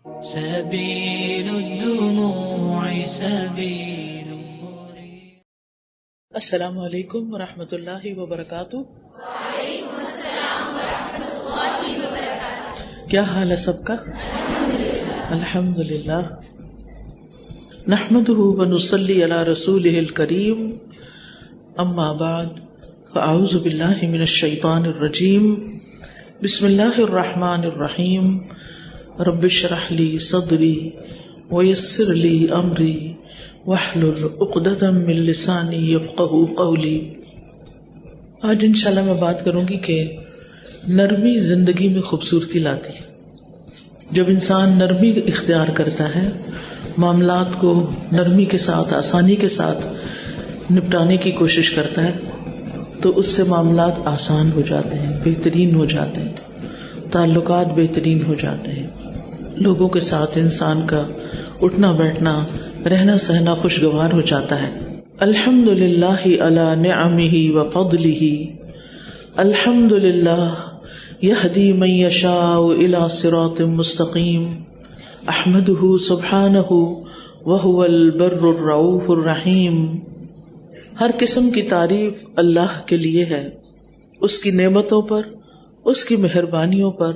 سبيل الدموع سبيل مريح. السلام علیکم ورحمۃ اللہ وبرکاتہ. وعلیکم السلام ورحمۃ اللہ وبرکاتہ. کیا حال ہے سب کا؟ الحمد للہ. نحمده ونصلی علی رسولہ الکریم. اما بعد فاعوذ باللہ من الشیطان الرجیم. بسم اللہ الرحمن الرحیم. رب اشرح لی صدری ویسر لی امری واحلل عقدۃ من لسانی یفقہوا قولی. آج انشاءاللہ میں بات کروں گی کہ نرمی زندگی میں خوبصورتی لاتی ہے. جب انسان نرمی اختیار کرتا ہے، معاملات کو نرمی کے ساتھ، آسانی کے ساتھ نپٹانے کی کوشش کرتا ہے تو اس سے معاملات آسان ہو جاتے ہیں، بہترین ہو جاتے ہیں، تعلقات بہترین ہو جاتے ہیں. لوگوں کے ساتھ انسان کا اٹھنا بیٹھنا، رہنا سہنا خوشگوار ہو جاتا ہے. الحمد للہ علی نعمہ وفضلہ. الحمد للہ یہدی من یشاء الی صراط مستقیم. احمدہ سبحانہ وہو البر الرؤوف الرحیم. ہر قسم کی تعریف اللہ کے لیے ہے، اس کی نعمتوں پر، اس کی مہربانیوں پر.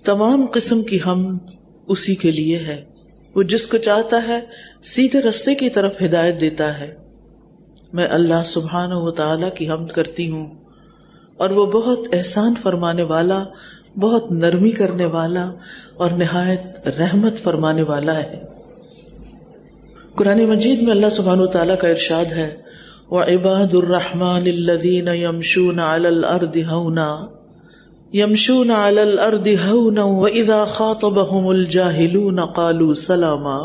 تمام قسم کی حمد اسی کے لیے ہے. وہ جس کو چاہتا ہے سیدھے رستے کی طرف ہدایت دیتا ہے. میں اللہ سبحانہ و تعالی کی حمد کرتی ہوں، اور وہ بہت احسان فرمانے والا، بہت نرمی کرنے والا اور نہایت رحمت فرمانے والا ہے. قرآن مجید میں اللہ سبحانہ و تعالی کا ارشاد ہے، وَعِبَادُ الرَّحْمَنِ الَّذِينَ يَمْشُونَ عَلَى الْأَرْضِ هَوْنًا يَمْشُونَ عَلَى الْأَرْضِ هَوْنًا وَإِذَا خَاطَبَهُمُ الْجَاهِلُونَ قَالُوا سَلَامًا.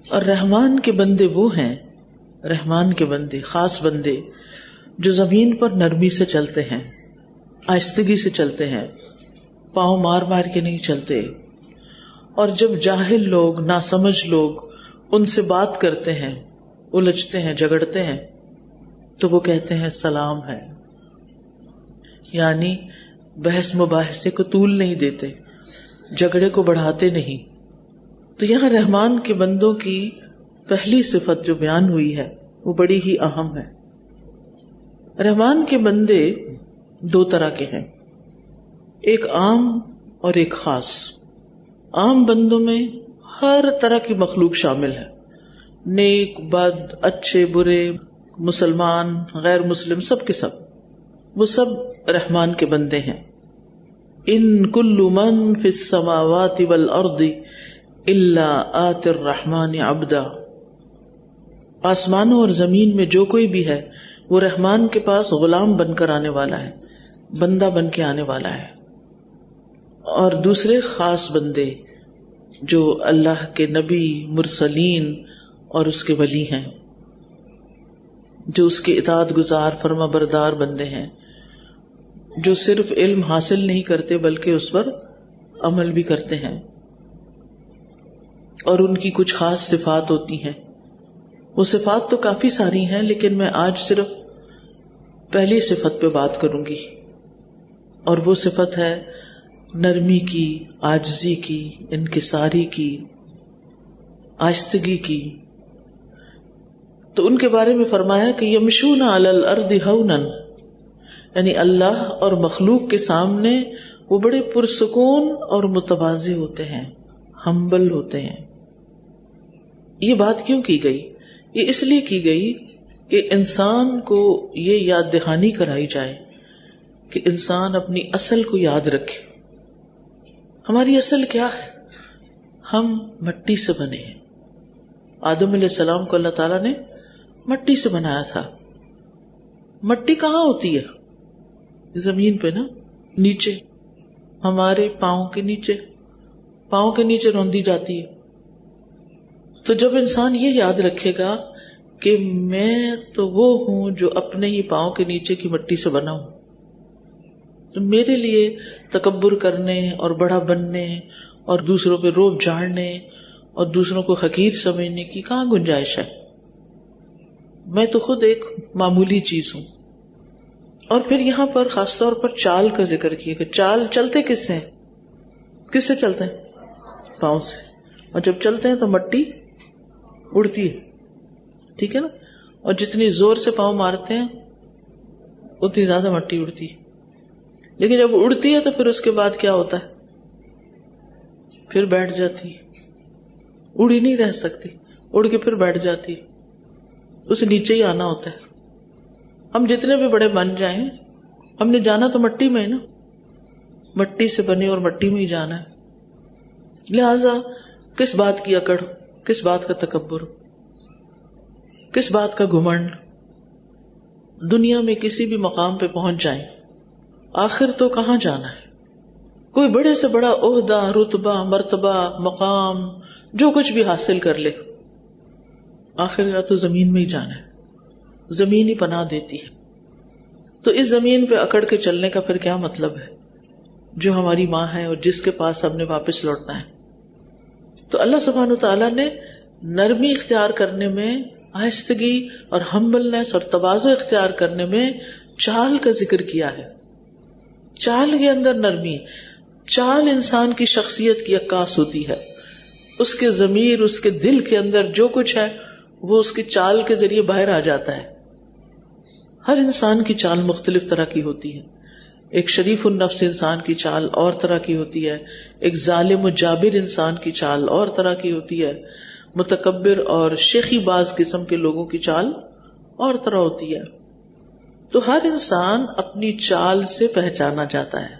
اور رحمان کے بندے وہ ہیں، رحمان کے بندے، خاص بندے جو زمین پر نرمی سے چلتے ہیں، آہستگی سے چلتے ہیں، پاؤں مار مار کے نہیں چلتے. اور جب جاہل لوگ، ناسمجھ لوگ ان سے بات کرتے ہیں، الجھتے ہیں، جھگڑتے ہیں تو وہ کہتے ہیں سلام ہے. یعنی بحث مباحثے کو طول نہیں دیتے، جھگڑے کو بڑھاتے نہیں. تو یہاں رحمان کے بندوں کی پہلی صفت جو بیان ہوئی ہے وہ بڑی ہی اہم ہے. رحمان کے بندے دو طرح کے ہیں، ایک عام اور ایک خاص. عام بندوں میں ہر طرح کی مخلوق شامل ہے، نیک بد، اچھے برے، مسلمان غیر مسلم، سب کے سب، وہ سب رحمان کے بندے ہیں. ان کل من فی السماوات والارض الا آتی الرحمن عبدا. آسمانوں اور زمین میں جو کوئی بھی ہے وہ رحمان کے پاس غلام بن کر آنے والا ہے، بندہ بن کے آنے والا ہے. اور دوسرے خاص بندے جو اللہ کے نبی، مرسلین اور اس کے ولی ہیں، جو اس کے اطاعت گزار، فرما بردار بندے ہیں، جو صرف علم حاصل نہیں کرتے بلکہ اس پر عمل بھی کرتے ہیں. اور ان کی کچھ خاص صفات ہوتی ہیں. وہ صفات تو کافی ساری ہیں، لیکن میں آج صرف پہلی صفت پہ بات کروں گی، اور وہ صفت ہے نرمی کی، عاجزی کی، انکساری کی، آہستگی کی. تو ان کے بارے میں فرمایا کہ یمشون علی الارض ہونا، یعنی اللہ اور مخلوق کے سامنے وہ بڑے پرسکون اور متواضع ہوتے ہیں، ہمبل ہوتے ہیں. یہ بات کیوں کی گئی؟ یہ اس لیے کی گئی کہ انسان کو یہ یاد دہانی کرائی جائے کہ انسان اپنی اصل کو یاد رکھے. ہماری اصل کیا ہے؟ ہم مٹی سے بنے ہیں. آدم علیہ السلام کو اللہ تعالیٰ نے مٹی سے بنایا تھا. مٹی کہاں ہوتی ہے؟ زمین پہ نا، نیچے، ہمارے پاؤں کے نیچے، پاؤں کے نیچے روندی جاتی ہے. تو جب انسان یہ یاد رکھے گا کہ میں تو وہ ہوں جو اپنے ہی پاؤں کے نیچے کی مٹی سے بنا ہوں، تو میرے لیے تکبر کرنے اور بڑا بننے اور دوسروں پہ روب جھاڑنے اور دوسروں کو حقیر سمجھنے کی کہاں گنجائش ہے. میں تو خود ایک معمولی چیز ہوں. اور پھر یہاں پر خاص طور پر چال کا ذکر کیا کہ چال چلتے کس سے ہیں؟ کس سے چلتے ہیں؟ پاؤں سے، اور جب چلتے ہیں تو مٹی اڑتی ہے، ٹھیک ہے نا، اور جتنی زور سے پاؤں مارتے ہیں اتنی زیادہ مٹی اڑتی ہے. لیکن جب اڑتی ہے تو پھر اس کے بعد کیا ہوتا ہے؟ پھر بیٹھ جاتی ہے، اڑی نہیں رہ سکتی، اڑ کے پھر بیٹھ جاتی ہے، اسے نیچے ہی آنا ہوتا ہے. ہم جتنے بھی بڑے بن جائیں ہم نے جانا تو مٹی میں ہے نا، مٹی سے بنے اور مٹی میں ہی جانا ہے. لہذا کس بات کی اکڑ، کس بات کا تکبر، کس بات کا گھمنڈ. دنیا میں کسی بھی مقام پہ پہنچ جائیں، آخر تو کہاں جانا ہے؟ کوئی بڑے سے بڑا عہدہ، رتبہ، مرتبہ، مقام جو کچھ بھی حاصل کر لے، آخر یا تو زمین میں ہی جانا ہے، زمین ہی پناہ دیتی ہے. تو اس زمین پہ اکڑ کے چلنے کا پھر کیا مطلب ہے، جو ہماری ماں ہے اور جس کے پاس ہم نے واپس لوٹنا ہے. تو اللہ سبحانہ وتعالیٰ نے نرمی اختیار کرنے میں، آہستگی اور ہمبلنس اور تواضع اختیار کرنے میں چال کا ذکر کیا ہے. چال کے اندر نرمی، چال انسان کی شخصیت کی عکاس ہوتی ہے. اس کے ضمیر، اس کے دل کے اندر جو کچھ ہے وہ اس کی چال کے ذریعے باہر آ جاتا ہے. ہر انسان کی چال مختلف طرح کی ہوتی ہے. ایک شریف النفس انسان کی چال اور طرح کی ہوتی ہے، ایک ظالم و جابر انسان کی چال اور طرح کی ہوتی ہے، متکبر اور شیخی باز قسم کے لوگوں کی چال اور طرح ہوتی ہے. تو ہر انسان اپنی چال سے پہچانا جاتا ہے.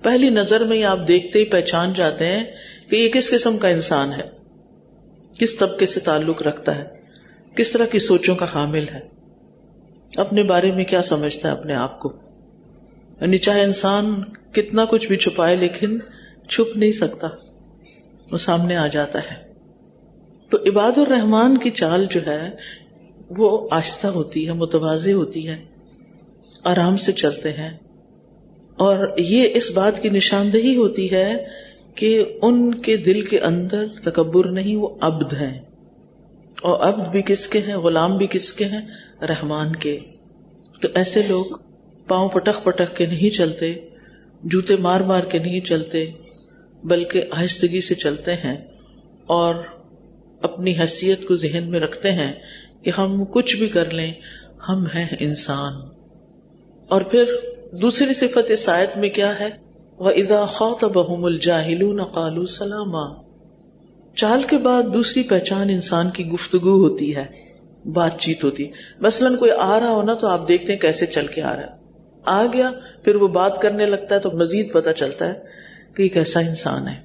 پہلی نظر میں ہی آپ دیکھتے ہی پہچان جاتے ہیں کہ یہ کس قسم کا انسان ہے، کس طبقے سے تعلق رکھتا ہے، کس طرح کی سوچوں کا حامل ہے، اپنے بارے میں کیا سمجھتا ہے اپنے آپ کو. یعنی چاہے انسان کتنا کچھ بھی چھپائے لیکن چھپ نہیں سکتا، وہ سامنے آ جاتا ہے. تو عباد الرحمان کی چال جو ہے وہ آہستہ ہوتی ہے، متواضع ہوتی ہے، آرام سے چلتے ہیں. اور یہ اس بات کی نشاندہی ہوتی ہے کہ ان کے دل کے اندر تکبر نہیں، وہ عبد ہیں. اور عبد بھی کس کے ہیں، غلام بھی کس کے ہیں، رحمان کے. تو ایسے لوگ پاؤں پٹک پٹک کے نہیں چلتے، جوتے مار مار کے نہیں چلتے، بلکہ آہستگی سے چلتے ہیں اور اپنی حیثیت کو ذہن میں رکھتے ہیں کہ ہم کچھ بھی کر لیں ہم ہیں انسان. اور پھر دوسری صفت اس آیت میں کیا ہے، وَإِذَا خَاطَبَهُمُ الْجَاهِلُونَ قَالُوا سَلَامًا. چال کے بعد دوسری پہچان انسان کی گفتگو ہوتی ہے، بات چیت ہوتی ہے. مثلاً کوئی آ رہا ہو نا تو آپ دیکھتے ہیں کیسے چل کے آ رہا ہے، آ گیا پھر وہ بات کرنے لگتا ہے تو مزید پتہ چلتا ہے کہ یہ کیسا انسان ہے.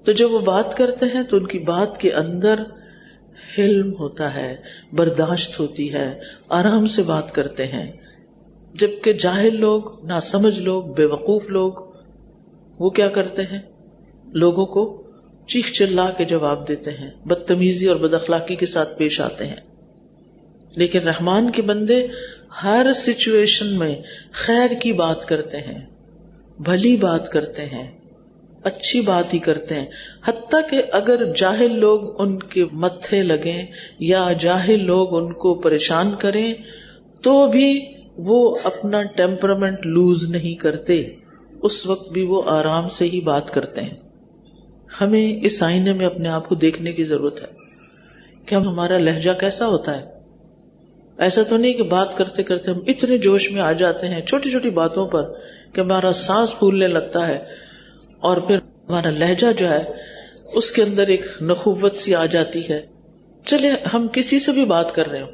تو جب وہ بات کرتے ہیں تو ان کی بات کے اندر حلم ہوتا ہے، برداشت ہوتی ہے، آرام سے بات کرتے ہیں. جبکہ جاہل لوگ، ناسمجھ لوگ، بے وقوف لوگ وہ کیا کرتے ہیں، لوگوں کو چیخ چلا کے جواب دیتے ہیں، بدتمیزی اور بد اخلاقی کے ساتھ پیش آتے ہیں. لیکن رحمان کے بندے ہر سچویشن میں خیر کی بات کرتے ہیں، بھلی بات کرتے ہیں، اچھی بات ہی کرتے ہیں. حتیٰ کہ اگر جاہل لوگ ان کے متھے لگیں یا جاہل لوگ ان کو پریشان کریں تو بھی وہ اپنا ٹیمپرامنٹ لوز نہیں کرتے، اس وقت بھی وہ آرام سے ہی بات کرتے ہیں. ہمیں اس آئینے میں اپنے آپ کو دیکھنے کی ضرورت ہے کہ ہمارا لہجہ کیسا ہوتا ہے. ایسا تو نہیں کہ بات کرتے کرتے ہم اتنے جوش میں آ جاتے ہیں چھوٹی چھوٹی باتوں پر کہ ہمارا سانس پھولنے لگتا ہے اور پھر ہمارا لہجہ جو ہے اس کے اندر ایک نخوت سی آ جاتی ہے. چلے ہم کسی سے بھی بات کر رہے ہوں،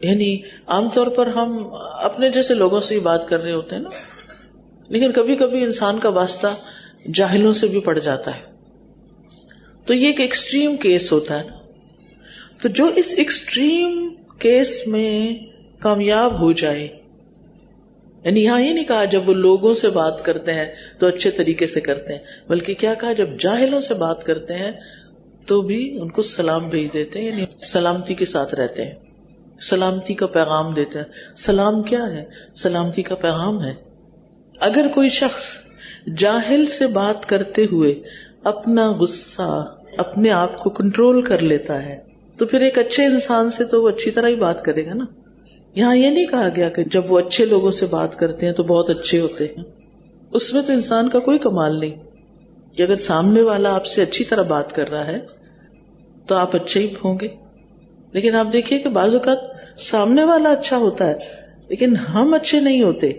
یعنی عام طور پر ہم اپنے جیسے لوگوں سے ہی بات کر رہے ہوتے ہیں نا، لیکن کبھی کبھی انسان کا واسطہ جاہلوں سے بھی پڑ جاتا ہے. تو یہ ایک ایکسٹریم کیس ہوتا ہے. تو جو اس ایکسٹریم کیس میں کامیاب ہو جائے، یعنی یہاں یہ نہیں کہا جب وہ لوگوں سے بات کرتے ہیں تو اچھے طریقے سے کرتے ہیں، بلکہ کیا کہا جب جاہلوں سے بات کرتے ہیں تو بھی ان کو سلام بھیج دیتے ہیں، یعنی سلامتی کے ساتھ رہتے ہیں، سلامتی کا پیغام دیتے ہیں. سلام کیا ہے؟ سلامتی کا پیغام ہے. اگر کوئی شخص جاہل سے بات کرتے ہوئے اپنا غصہ، اپنے آپ کو کنٹرول کر لیتا ہے تو پھر ایک اچھے انسان سے تو وہ اچھی طرح ہی بات کرے گا نا. یہاں یہ نہیں کہا گیا کہ جب وہ اچھے لوگوں سے بات کرتے ہیں تو بہت اچھے ہوتے ہیں، اس میں تو انسان کا کوئی کمال نہیں. کہ اگر سامنے والا آپ سے اچھی طرح بات کر رہا ہے تو آپ اچھے ہی ہوں گے. لیکن آپ دیکھیے کہ بعض اوقات سامنے والا اچھا ہوتا ہے لیکن ہم اچھے نہیں ہوتے،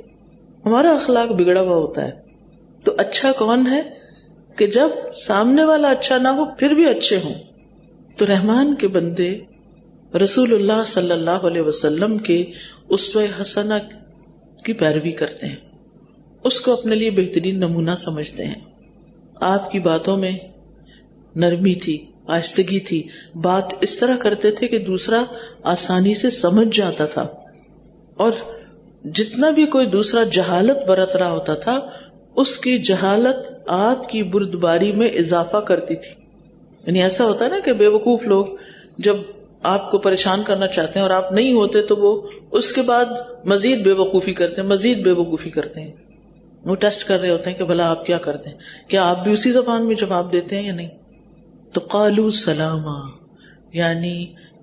ہمارا اخلاق بگڑا ہوا ہوتا ہے. تو اچھا کون ہے کہ جب سامنے والا اچھا نہ ہو پھر بھی اچھے ہوں. تو رحمان کے بندے رسول اللہ صلی اللہ علیہ وسلم کے اسوہ حسنہ کی پیروی کرتے ہیں، اس کو اپنے لیے بہترین نمونہ سمجھتے ہیں. آپ کی باتوں میں نرمی تھی، آہستگی تھی، بات اس طرح کرتے تھے کہ دوسرا آسانی سے سمجھ جاتا تھا، اور جتنا بھی کوئی دوسرا جہالت برت رہا ہوتا تھا اس کی جہالت آپ کی بردباری میں اضافہ کرتی تھی. یعنی ایسا ہوتا ہے نا کہ بیوقوف لوگ جب آپ کو پریشان کرنا چاہتے ہیں اور آپ نہیں ہوتے تو وہ اس کے بعد مزید بیوقوفی کرتے ہیں، مزید بیوقوفی کرتے ہیں. وہ ٹیسٹ کر رہے ہوتے ہیں کہ بھلا آپ کیا کرتے ہیں، کیا آپ بھی اسی زبان میں جواب دیتے ہیں یا نہیں. تو قالوا سلاما، یعنی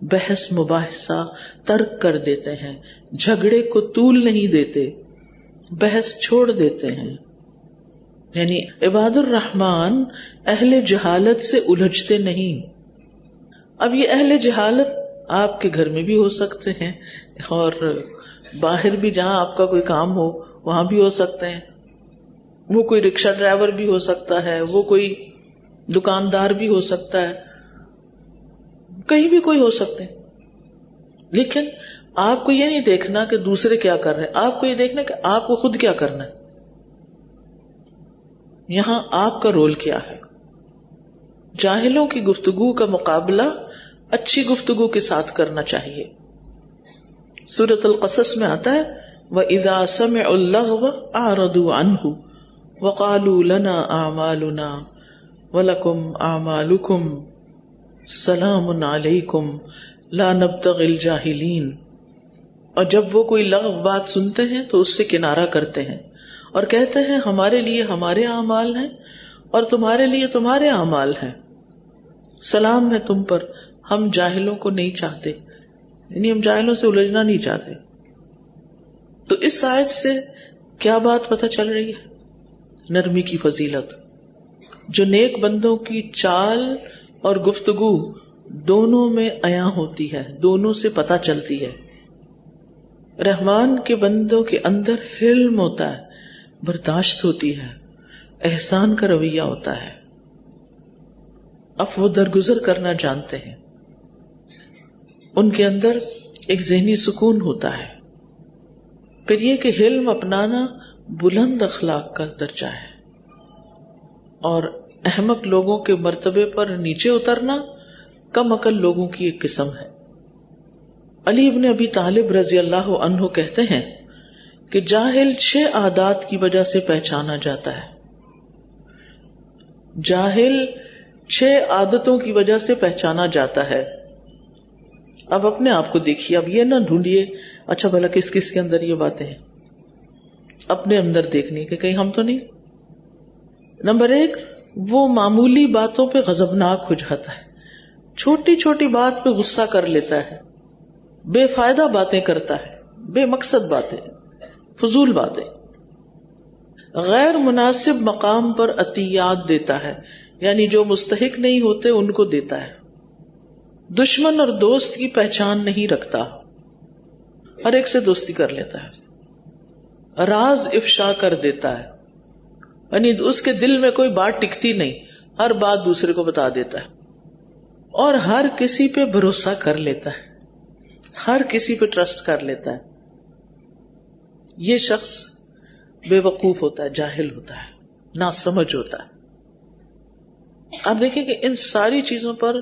بحث مباحثہ ترک کر دیتے ہیں، جھگڑے کو طول نہیں دیتے، بحث چھوڑ دیتے ہیں. یعنی عباد الرحمن اہل جہالت سے الجھتے نہیں. اب یہ اہل جہالت آپ کے گھر میں بھی ہو سکتے ہیں اور باہر بھی جہاں آپ کا کوئی کام ہو وہاں بھی ہو سکتے ہیں. وہ کوئی رکشہ ڈرائیور بھی ہو سکتا ہے، وہ کوئی دکاندار بھی ہو سکتا ہے، کہیں بھی کوئی ہو سکتے ہیں. لیکن آپ کو یہ نہیں دیکھنا کہ دوسرے کیا کر رہے ہیں، آپ کو یہ دیکھنا کہ آپ کو خود کیا کرنا ہے. یہاں آپ کا رول کیا ہے. جاہلوں کی گفتگو کا مقابلہ اچھی گفتگو کے ساتھ کرنا چاہیے. سورۃ القصص میں آتا ہے وَإِذَا سَمِعُوا اللَّغْوَ أَعْرَضُوا عَنْهُ وَقَالُوا لَنَا أَعْمَالُنَا وَلَكُمْ أَعْمَالُكُمْ سَلَامٌ عَلَيْكُمْ لَا نَبْتَغِي الْجَاهِلِينَ. اور جب وہ کوئی لغو بات سنتے ہیں تو اس سے کنارہ کرتے ہیں اور کہتے ہیں ہمارے لیے ہمارے اعمال ہیں اور تمہارے لیے تمہارے اعمال ہیں، سلام ہے تم پر، ہم جاہلوں کو نہیں چاہتے. یعنی ہم جاہلوں سے الجھنا نہیں چاہتے. تو اس آیت سے کیا بات پتہ چل رہی ہے؟ نرمی کی فضیلت. جو نیک بندوں کی چال اور گفتگو دونوں میں عیاں ہوتی ہے، دونوں سے پتہ چلتی ہے. رحمان کے بندوں کے اندر حلم ہوتا ہے، برداشت ہوتی ہے، احسان کا رویہ ہوتا ہے، عفو درگزر کرنا جانتے ہیں. ان کے اندر ایک ذہنی سکون ہوتا ہے. پھر یہ کہ حلم اپنانا بلند اخلاق کا درجہ ہے اور احمق لوگوں کے مرتبے پر نیچے اترنا کم عقل لوگوں کی ایک قسم ہے. علی ابن ابی طالب رضی اللہ عنہ کہتے ہیں کہ جاہل 6 عادات کی وجہ سے پہچانا جاتا ہے. جاہل 6 عادتوں کی وجہ سے پہچانا جاتا ہے. اب اپنے آپ کو دیکھیے، اب یہ نہ ڈھونڈیے اچھا بھلا کس کس کے اندر یہ باتیں ہیں، اپنے اندر دیکھنی کہ کہیں ہم تو نہیں. نمبر 1، وہ معمولی باتوں پہ غضبناک ہو جاتا ہے، چھوٹی چھوٹی بات پہ غصہ کر لیتا ہے، بے فائدہ باتیں کرتا ہے، بے مقصد باتیں، فضول باتیں، غیر مناسب مقام پر عطیات دیتا ہے، یعنی جو مستحق نہیں ہوتے ان کو دیتا ہے. دشمن اور دوست کی پہچان نہیں رکھتا، ہر ایک سے دوستی کر لیتا ہے. راز افشا کر دیتا ہے، یعنی اس کے دل میں کوئی بات ٹکتی نہیں، ہر بات دوسرے کو بتا دیتا ہے. اور ہر کسی پہ بھروسہ کر لیتا ہے، ہر کسی پہ ٹرسٹ کر لیتا ہے. یہ شخص بے وقوف ہوتا ہے، جاہل ہوتا ہے، ناسمجھ ہوتا ہے. آپ دیکھیں کہ ان ساری چیزوں پر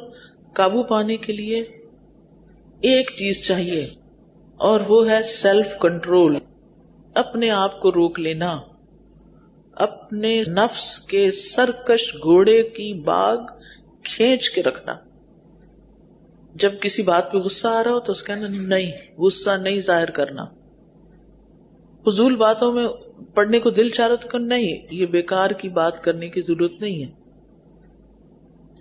قابو پانے کے لیے ایک چیز چاہیے اور وہ ہے سیلف کنٹرول. اپنے آپ کو روک لینا، اپنے نفس کے سرکش گھوڑے کی باگ کھینچ کے رکھنا. جب کسی بات پہ غصہ آ رہا ہو تو اس کہنا نہیں، غصہ نہیں ظاہر کرنا. فضول باتوں میں پڑھنے کو دل چاہ رہا تو نہیں، یہ بیکار کی بات کرنے کی ضرورت نہیں ہے.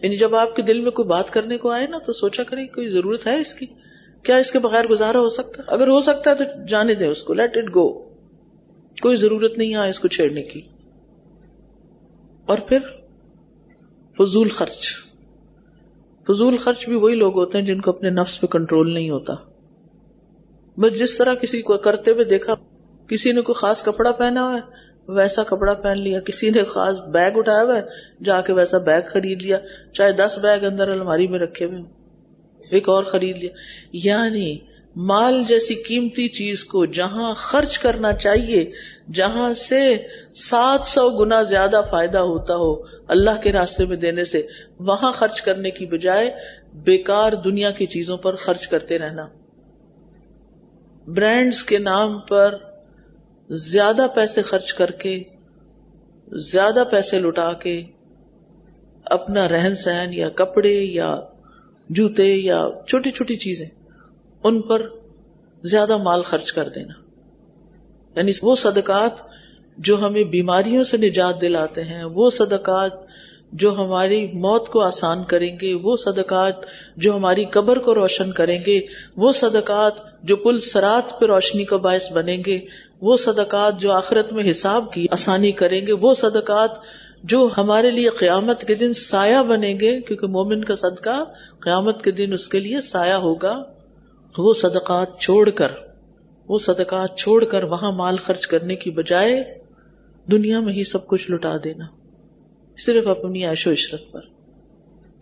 یعنی جب آپ کے دل میں کوئی بات کرنے کو آئے نا تو سوچا کریں کوئی ضرورت ہے اس کی، کیا اس کے بغیر گزارا ہو سکتا ہے؟ اگر ہو سکتا ہے تو جانے دیں اس کو، لیٹ اٹ گو، کوئی ضرورت نہیں ہے اس کو چھیڑنے کی. اور پھر فضول خرچ. فضول خرچ بھی وہی لوگ ہوتے ہیں جن کو اپنے نفس پہ کنٹرول نہیں ہوتا. بس جس طرح کسی کو کرتے ہوئے دیکھا, کسی نے کوئی خاص کپڑا پہنا ہوا ہے ویسا کپڑا پہن لیا, کسی نے خاص بیگ اٹھایا ہوا ہے جا کے ویسا بیگ خرید لیا, چاہے 10 بیگ اندر الماری میں رکھے ہوئے ایک اور خرید لیا. یعنی مال جیسی قیمتی چیز کو جہاں خرچ کرنا چاہیے, جہاں سے 700 گنا زیادہ فائدہ ہوتا ہو اللہ کے راستے میں دینے سے, وہاں خرچ کرنے کی بجائے بیکار دنیا کی چیزوں پر خرچ کرتے رہنا. برانڈز کے نام پر زیادہ پیسے خرچ کر کے, زیادہ پیسے لٹا کے اپنا رہن سہن یا کپڑے یا جوتے یا چھوٹی چھوٹی چیزیں ان پر زیادہ مال خرچ کر دینا. یعنی وہ صدقات جو ہمیں بیماریوں سے نجات دلاتے ہیں, وہ صدقات جو ہماری موت کو آسان کریں گے, وہ صدقات جو ہماری قبر کو روشن کریں گے, وہ صدقات جو پل صراط پہ روشنی کا باعث بنیں گے, وہ صدقات جو آخرت میں حساب کی آسانی کریں گے, وہ صدقات جو ہمارے لیے قیامت کے دن سایہ بنیں گے, کیونکہ مومن کا صدقہ قیامت کے دن اس کے لیے سایہ ہوگا. وہ صدقات چھوڑ کر وہاں مال خرچ کرنے کی بجائے دنیا میں ہی سب کچھ لٹا دینا, صرف اپنی عیش و عشرت پر,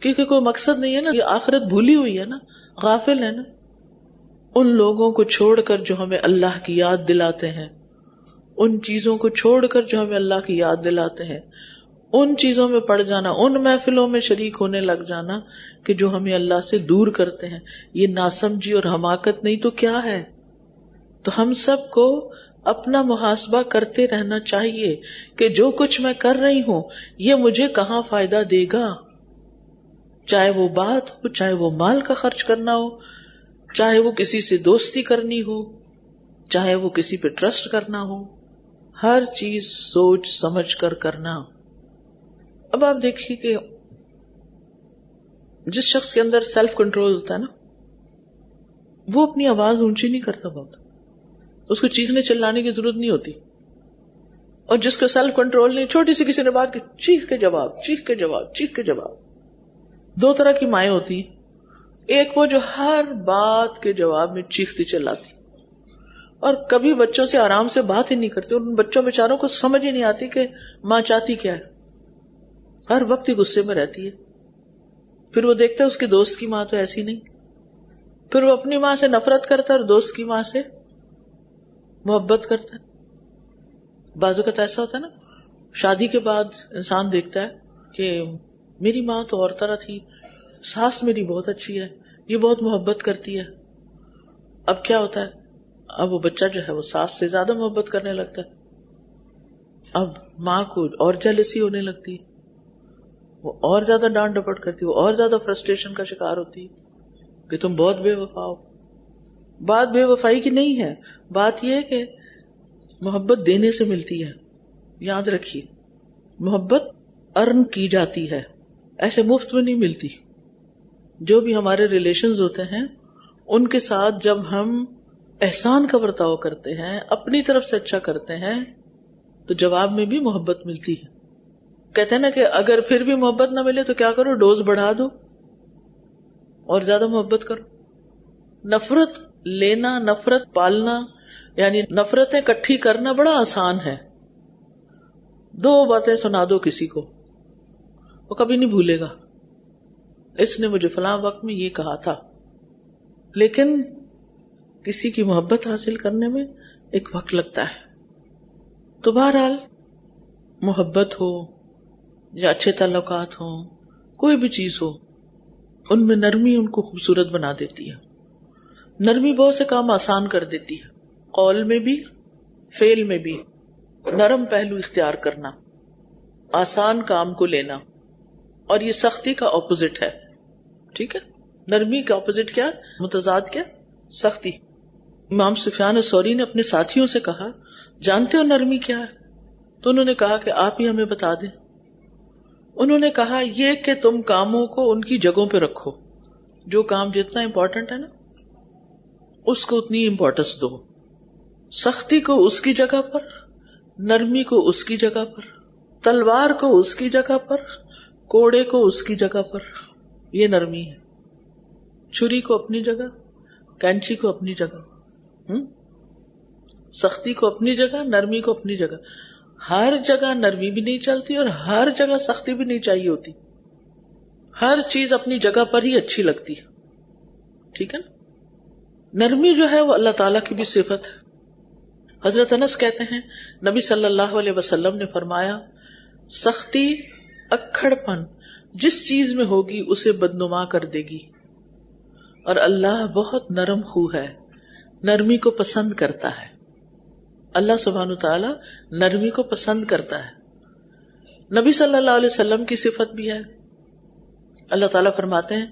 کیونکہ کوئی مقصد نہیں ہے نا. یہ آخرت بھولی ہوئی ہے نا, غافل ہے نا. ان لوگوں کو چھوڑ کر جو ہمیں اللہ کی یاد دلاتے ہیں, ان چیزوں کو چھوڑ کر جو ہمیں اللہ کی یاد دلاتے ہیں, ان چیزوں میں پڑ جانا, ان محفلوں میں شریک ہونے لگ جانا کہ جو ہمیں اللہ سے دور کرتے ہیں, یہ ناسمجھی اور حماقت نہیں تو کیا ہے؟ تو ہم سب کو اپنا محاسبہ کرتے رہنا چاہیے کہ جو کچھ میں کر رہی ہوں یہ مجھے کہاں فائدہ دے گا, چاہے وہ بات ہو, چاہے وہ مال کا خرچ کرنا ہو, چاہے وہ کسی سے دوستی کرنی ہو, چاہے وہ کسی پہ ٹرسٹ کرنا ہو, ہر چیز سوچ سمجھ کر کرنا. اب آپ دیکھیے کہ جس شخص کے اندر سیلف کنٹرول ہوتا ہے نا, وہ اپنی آواز اونچی نہیں کرتا, بہت اس کو چیخنے چلانے کی ضرورت نہیں ہوتی. اور جس کو سیلف کنٹرول نہیں, چھوٹی سی کسی نے بات کی, چیخ کے جواب, چیخ کے جواب, چیخ کے جواب. دو طرح کی مائیں ہوتی, ایک وہ جو ہر بات کے جواب میں چیختی چلاتی اور کبھی بچوں سے آرام سے بات ہی نہیں کرتی. ان بچوں بیچاروں کو سمجھ ہی نہیں آتی کہ ماں چاہتی کیا ہے, ہر وقت ہی غصے میں رہتی ہے. پھر وہ دیکھتا ہے اس کے دوست کی ماں تو ایسی نہیں, پھر وہ اپنی ماں سے نفرت کرتا ہے اور دوست کی ماں سے محبت کرتا ہے. بعض اوقات ایسا ہوتا ہے نا, شادی کے بعد انسان دیکھتا ہے کہ میری ماں تو اور طرح تھی, ساس میری بہت اچھی ہے, یہ بہت محبت کرتی ہے. اب کیا ہوتا ہے, اب وہ بچہ جو ہے وہ ساس سے زیادہ محبت کرنے لگتا ہے. اب ماں کو اور جیلسی ہونے لگتی ہے, وہ اور زیادہ ڈانٹ ڈپٹ کرتی ہے, وہ اور زیادہ فرسٹریشن کا شکار ہوتی ہے کہ تم بہت بے وفا ہو. بات بے وفائی کی نہیں ہے, بات یہ ہے کہ محبت دینے سے ملتی ہے. یاد رکھیے, محبت ارن کی جاتی ہے, ایسے مفت میں نہیں ملتی. جو بھی ہمارے ریلیشنز ہوتے ہیں ان کے ساتھ جب ہم احسان کا برتاؤ کرتے ہیں, اپنی طرف سے اچھا کرتے ہیں, تو جواب میں بھی محبت ملتی ہے. کہتے ہیں نا کہ اگر پھر بھی محبت نہ ملے تو کیا کرو, ڈوز بڑھا دو اور زیادہ محبت کرو. نفرت لینا, نفرت پالنا, یعنی نفرتیں اکٹھی کرنا بڑا آسان ہے. 2 باتیں سنا دو کسی کو, وہ کبھی نہیں بھولے گا, اس نے مجھے فلاں وقت میں یہ کہا تھا. لیکن کسی کی محبت حاصل کرنے میں ایک وقت لگتا ہے. تو بہرحال محبت ہو یا اچھے تعلقات ہوں, کوئی بھی چیز ہو, ان میں نرمی ان کو خوبصورت بنا دیتی ہے. نرمی بہت سے کام آسان کر دیتی ہے, قول میں بھی فعل میں بھی. نرم پہلو اختیار کرنا, آسان کام کو لینا, اور یہ سختی کا اپوزٹ ہے. ٹھیک ہے, نرمی کا اپوزٹ کیا, متضاد کیا, سختی. امام سفیان ثوری نے اپنے ساتھیوں سے کہا, جانتے ہو نرمی کیا ہے؟ تو انہوں نے کہا کہ آپ ہی ہمیں بتا دیں. انہوں نے کہا یہ کہ تم کاموں کو ان کی جگہوں پہ رکھو. جو کام جتنا امپورٹنٹ ہے نا اس کو اتنی امپورٹنس دو. سختی کو اس کی جگہ پر, نرمی کو اس کی جگہ پر, تلوار کو اس کی جگہ پر, کوڑے کو اس کی جگہ پر، یہ نرمی ہے. چھری کو اپنی جگہ، کینچی کو اپنی جگہ، سختی کو اپنی جگہ، نرمی کو اپنی جگہ. ہر جگہ نرمی بھی نہیں چلتی اور ہر جگہ سختی بھی نہیں چاہیے ہوتی. ہر چیز اپنی جگہ پر ہی اچھی لگتی ہے. ٹھیک ہے نا. نرمی جو ہے وہ اللہ تعالیٰ کی بھی صفت ہے. حضرت انس کہتے ہیں نبی صلی اللہ علیہ وسلم نے فرمایا، سختی، اکڑ پن جس چیز میں ہوگی اسے بدنما کر دے گی، اور اللہ بہت نرم خو ہے، نرمی کو پسند کرتا ہے. اللہ سبحانہ تعالیٰ نرمی کو پسند کرتا ہے. نبی صلی اللہ علیہ وسلم کی صفت بھی ہے. اللہ تعالیٰ فرماتے ہیں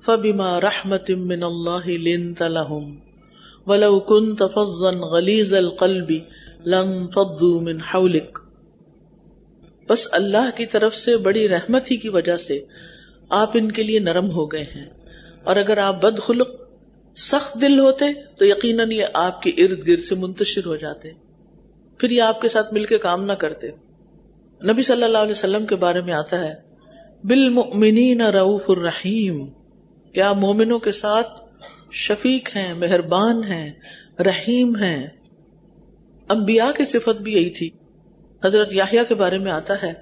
فَبِمَا رَحْمَةٍ مِّنَ اللَّهِ لِنْتَ لَهُمْ وَلَوْ كُنْتَ فَظًّا غَلِيظَ الْقَلْبِ لَانفَضُّوا مِنْ حَوْلِكَ. بس اللہ کی طرف سے بڑی رحمت ہی کی وجہ سے آپ ان کے لیے نرم ہو گئے ہیں، اور اگر آپ بدخلق سخت دل ہوتے تو یقیناً یہ آپ کے ارد گرد سے منتشر ہو جاتے، پھر یہ آپ کے ساتھ مل کے کام نہ کرتے. نبی صلی اللہ علیہ وسلم کے بارے میں آتا ہے بالمؤمنین رؤوف الرحیم، کیا مومنوں کے ساتھ شفیق ہیں، مہربان ہیں، رحیم ہیں. انبیاء کی صفت بھی یہی تھی. حضرت یحییٰ کے بارے میں آتا ہے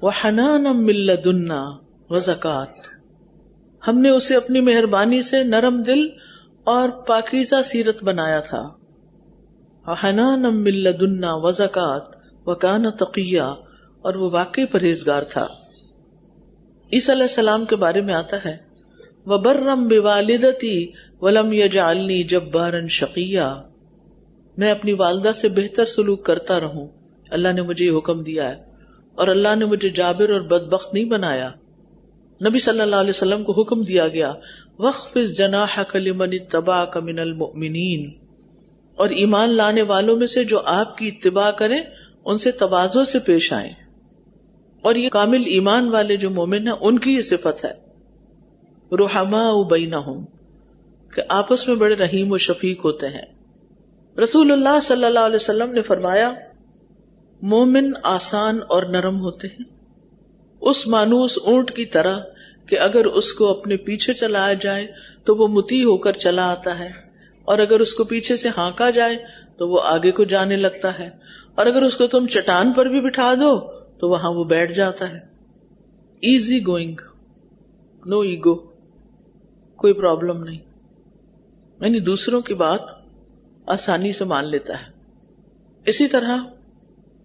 وَحَنَانًا مِن لَّدُنَّا وَزَکَاةً، ہم نے اسے اپنی مہربانی سے نرم دل اور پاکیزہ سیرت بنایا تھا. وَحَنَانًا مِن لَّدُنَّا وَزَکَاةً وَكَانَ تَقِيًّا، اور وہ واقعی پرہیزگار تھا. عیسیٰ علیہ السلام کے بارے میں آتا ہے وَبَرًّا بِوَالِدَتِي وَلَمْ يَجْعَلْنِي جَبَّارًا شَقِيًّا، میں اپنی والدہ سے بہتر سلوک کرتا رہوں، اللہ نے مجھے یہ حکم دیا ہے، اور اللہ نے مجھے جابر اور بدبخت نہیں بنایا. نبی صلی اللہ علیہ وسلم کو حکم دیا گیا وَاخْفِضْ جَنَاحَكَ لِمَنِ اتَّبَعَكَ مِنَ الْمُؤْمِنِينَ، اور ایمان لانے والوں میں سے جو آپ کی اتباع کریں ان سے تواضع سے پیش آئیں. اور یہ کامل ایمان والے جو مومن ہیں ان کی یہ صفت ہے. رحماء بینہم، کہ آپس میں بڑے رحیم و شفیق ہوتے ہیں. رسول اللہ صلی اللہ علیہ وسلم نے فرمایا مومن آسان اور نرم ہوتے ہیں، اس مانوس اونٹ کی طرح کہ اگر اس کو اپنے پیچھے چلایا جائے تو وہ مطیع ہو کر چلا آتا ہے، اور اگر اس کو پیچھے سے ہانکا جائے تو وہ آگے کو جانے لگتا ہے، اور اگر اس کو تم چٹان پر بھی بٹھا دو تو وہاں وہ بیٹھ جاتا ہے. ایزی گوئنگ، نو ایگو، کوئی پرابلم نہیں، یعنی دوسروں کی بات آسانی سے مان لیتا ہے. اسی طرح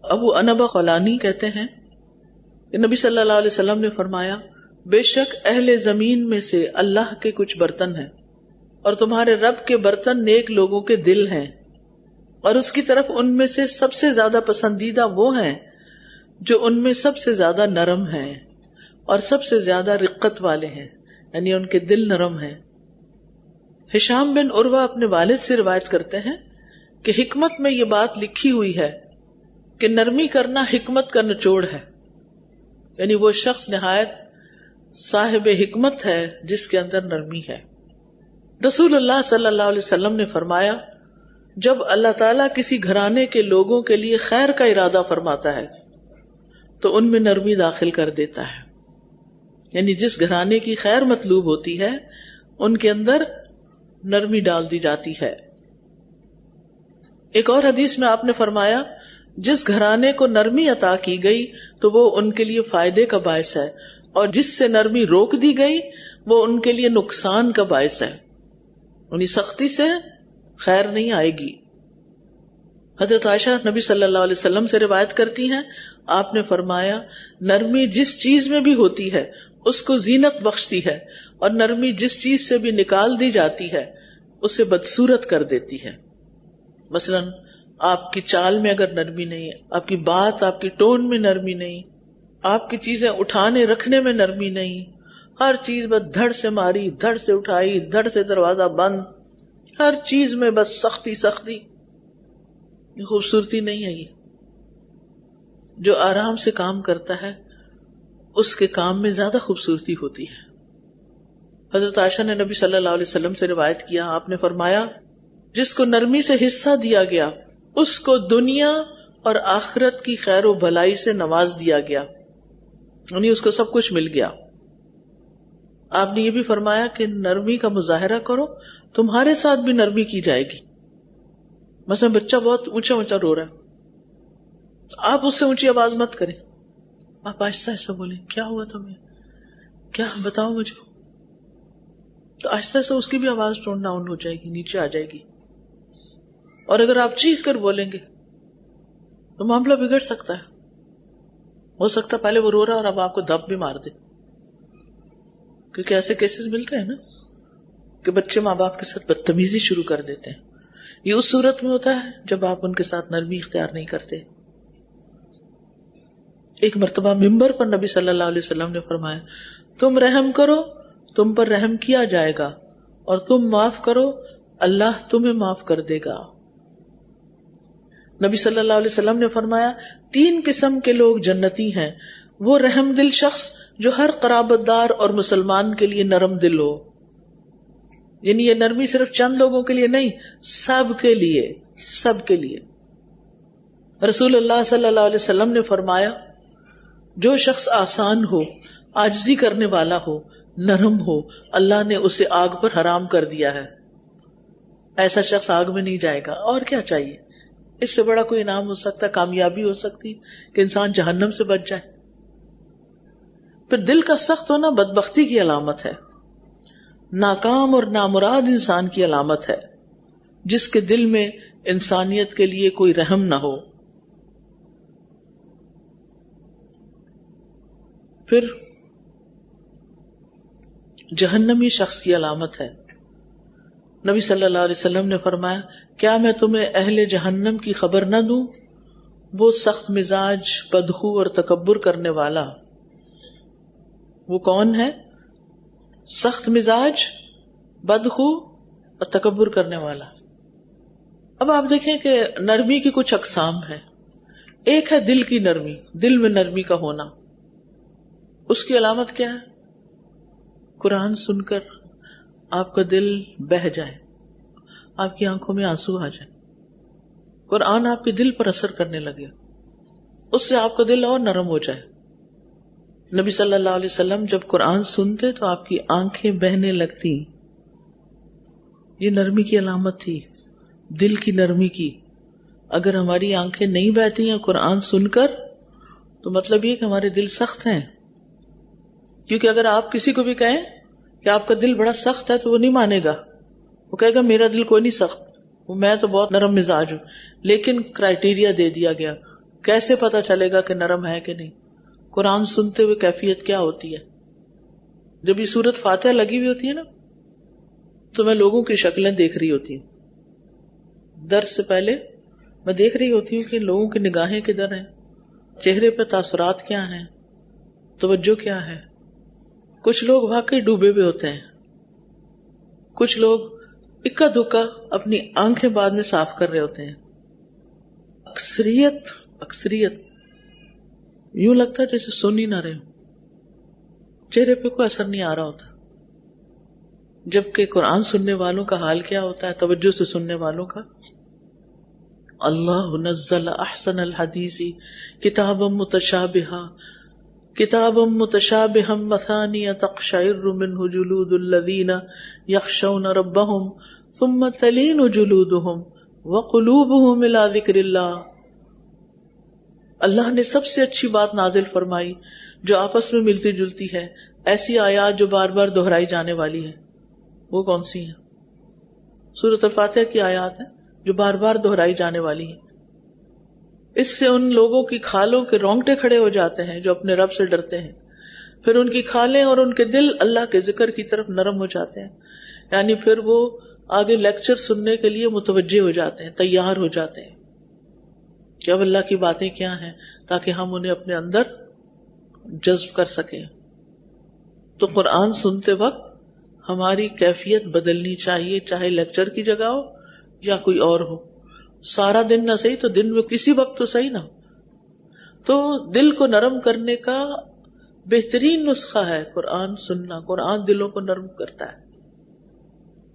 ابو انبا خولانی کہتے ہیں کہ نبی صلی اللہ علیہ وسلم نے فرمایا بے شک اہل زمین میں سے اللہ کے کچھ برتن ہیں، اور تمہارے رب کے برتن نیک لوگوں کے دل ہیں، اور اس کی طرف ان میں سے سب سے زیادہ پسندیدہ وہ ہیں جو ان میں سب سے زیادہ نرم ہیں اور سب سے زیادہ رقت والے ہیں، یعنی ان کے دل نرم ہیں. ہشام بن عروہ اپنے والد سے روایت کرتے ہیں کہ حکمت میں یہ بات لکھی ہوئی ہے کہ نرمی کرنا حکمت کا نچوڑ ہے، یعنی وہ شخص نہایت صاحب حکمت ہے جس کے اندر نرمی ہے. رسول اللہ صلی اللہ علیہ وسلم نے فرمایا جب اللہ تعالیٰ کسی گھرانے کے لوگوں کے لیے خیر کا ارادہ فرماتا ہے تو ان میں نرمی داخل کر دیتا ہے، یعنی جس گھرانے کی خیر مطلوب ہوتی ہے ان کے اندر نرمی ڈال دی جاتی ہے. ایک اور حدیث میں آپ نے فرمایا جس گھرانے کو نرمی عطا کی گئی تو وہ ان کے لیے فائدے کا باعث ہے، اور جس سے نرمی روک دی گئی وہ ان کے لیے نقصان کا باعث ہے، یعنی سختی سے خیر نہیں آئے گی. حضرت عائشہ نبی صلی اللہ علیہ وسلم سے روایت کرتی ہیں آپ نے فرمایا نرمی جس چیز میں بھی ہوتی ہے اس کو زینت بخشتی ہے، اور نرمی جس چیز سے بھی نکال دی جاتی ہے اسے بدصورت کر دیتی ہے. مثلا آپ کی چال میں اگر نرمی نہیں، آپ کی بات، آپ کی ٹون میں نرمی نہیں، آپ کی چیزیں اٹھانے رکھنے میں نرمی نہیں، ہر چیز بس دھڑ سے ماری، دھڑ سے اٹھائی، دھڑ سے دروازہ بند، ہر چیز میں بس سختی سختی، یہ خوبصورتی نہیں ہے. یہ جو آرام سے کام کرتا ہے اس کے کام میں زیادہ خوبصورتی ہوتی ہے. حضرت عائشہ نے نبی صلی اللہ علیہ وسلم سے روایت کیا آپ نے فرمایا جس کو نرمی سے حصہ دیا گیا اس کو دنیا اور آخرت کی خیر و بھلائی سے نواز دیا گیا. یعنی اس کو سب کچھ مل گیا. آپ نے یہ بھی فرمایا کہ نرمی کا مظاہرہ کرو، تمہارے ساتھ بھی نرمی کی جائے گی. مثلا بچہ بہت اونچا اونچا رو رہا ہے، آپ اس سے اونچی آواز مت کریں، آپ آہستہ آہستہ بولیں، کیا ہوا تمہیں، کیا بتاؤ مجھے. تو آہستہ سے اس کی بھی آواز ٹون ڈاؤن ہو جائے گی، نیچے آ جائے گی. اور اگر آپ چیخ کر بولیں گے تو معاملہ بگڑ سکتا ہے. ہو سکتا ہے پہلے وہ رو رہا اور اب آپ کو دب بھی مار دے، کیونکہ ایسے کیسز ملتے ہیں نا کہ بچے ماں باپ کے ساتھ بدتمیزی شروع کر دیتے ہیں. یہ اس صورت میں ہوتا ہے جب آپ ان کے ساتھ نرمی اختیار نہیں کرتے. ایک مرتبہ ممبر پر نبی صلی اللہ علیہ وسلم نے فرمایا، تم رحم کرو تم پر رحم کیا جائے گا، اور تم معاف کرو اللہ تمہیں معاف کر دے گا. نبی صلی اللہ علیہ وسلم نے فرمایا، 3 قسم کے لوگ جنتی ہیں، وہ رحم دل شخص جو ہر قرابت دار اور مسلمان کے لیے نرم دل ہو. یعنی یہ نرمی صرف چند لوگوں کے لیے نہیں، سب کے لیے، سب کے لیے. رسول اللہ صلی اللہ علیہ وسلم نے فرمایا، جو شخص آسان ہو، عاجزی کرنے والا ہو، نرم ہو، اللہ نے اسے آگ پر حرام کر دیا ہے. ایسا شخص آگ میں نہیں جائے گا. اور کیا چاہیے؟ اس سے بڑا کوئی انعام ہو سکتا ہے، کامیابی ہو سکتی کہ انسان جہنم سے بچ جائے. پھر دل کا سخت ہونا بدبختی کی علامت ہے، ناکام اور نامراد انسان کی علامت ہے جس کے دل میں انسانیت کے لیے کوئی رحم نہ ہو. پھر جہنمی شخص کی علامت ہے. نبی صلی اللہ علیہ وسلم نے فرمایا، کیا میں تمہیں اہل جہنم کی خبر نہ دوں؟ وہ سخت مزاج، بدخو اور تکبر کرنے والا. وہ کون ہے؟ سخت مزاج، بدخو اور تکبر کرنے والا. اب آپ دیکھیں کہ نرمی کی کچھ اقسام ہیں. ایک ہے دل کی نرمی، دل میں نرمی کا ہونا. اس کی علامت کیا ہے؟ قرآن سن کر آپ کا دل بہہ جائے، آپ کی آنکھوں میں آنسو آ جائے، قرآن آپ کے دل پر اثر کرنے لگے، اس سے آپ کا دل اور نرم ہو جائے. نبی صلی اللہ علیہ وسلم جب قرآن سنتے تو آپ کی آنکھیں بہنے لگتی. یہ نرمی کی علامت تھی، دل کی نرمی کی. اگر ہماری آنکھیں نہیں بہتی ہیں قرآن سن کر تو مطلب یہ کہ ہمارے دل سخت ہیں. کیونکہ اگر آپ کسی کو بھی کہیں کہ آپ کا دل بڑا سخت ہے تو وہ نہیں مانے گا، وہ کہے گا میرا دل کوئی نہیں سخت، میں تو بہت نرم مزاج ہوں. لیکن کرائیٹیریا دے دیا گیا، کیسے پتا چلے گا کہ نرم ہے کہ نہیں؟ قرآن سنتے ہوئے کیفیت کیا ہوتی ہے؟ جب یہ سورت فاتحہ لگی ہوئی ہوتی ہے نا تو میں لوگوں کی شکلیں دیکھ رہی ہوتی ہوں. درس سے پہلے میں دیکھ رہی ہوتی ہوں کہ لوگوں کی نگاہیں کدھر ہیں، چہرے پہ تاثرات کیا ہیں، توجہ کیا ہے. کچھ لوگ واقعی ڈوبے ہوئے ہوتے ہیں، کچھ لوگ اکا دکا اپنی آنکھیں بعد میں صاف کر رہے ہوتے ہیں. اکثریت یوں لگتا ہے جیسے سن ہی نہ رہے ہو، چہرے پہ کوئی اثر نہیں آ رہا ہوتا. جبکہ قرآن سننے والوں کا حال کیا ہوتا ہے، توجہ سے سننے والوں کا؟ اللہ نزل احسن الحدیث کتابا متشابہا مثانی تقشعر منہ جلود الذین یخشون ربہم ثم تلین جلودہم وقلوبہم الی ذکر اللہ. اللہ نے سب سے اچھی بات نازل فرمائی جو آپس میں ملتی جلتی ہے، ایسی آیات جو بار بار دہرائی جانے والی ہے. وہ کون سی ہیں؟ سورۃ الفاتحہ کی آیات ہیں جو بار بار دہرائی جانے والی ہیں. اس سے ان لوگوں کی کھالوں کے رونگٹے کھڑے ہو جاتے ہیں جو اپنے رب سے ڈرتے ہیں. پھر ان کی کھالیں اور ان کے دل اللہ کے ذکر کی طرف نرم ہو جاتے ہیں. یعنی پھر وہ آگے لیکچر سننے کے لیے متوجہ ہو جاتے ہیں، تیار ہو جاتے ہیں کہ اب اللہ کی باتیں کیا ہیں، تاکہ ہم انہیں اپنے اندر جذب کر سکیں. تو قرآن سنتے وقت ہماری کیفیت بدلنی چاہیے، چاہے لیکچر کی جگہ ہو یا کوئی اور ہو. سارا دن نہ صحیح تو دن میں کسی وقت تو صحیح نہ. تو دل کو نرم کرنے کا بہترین نسخہ ہے قرآن سننا. قرآن دلوں کو نرم کرتا ہے.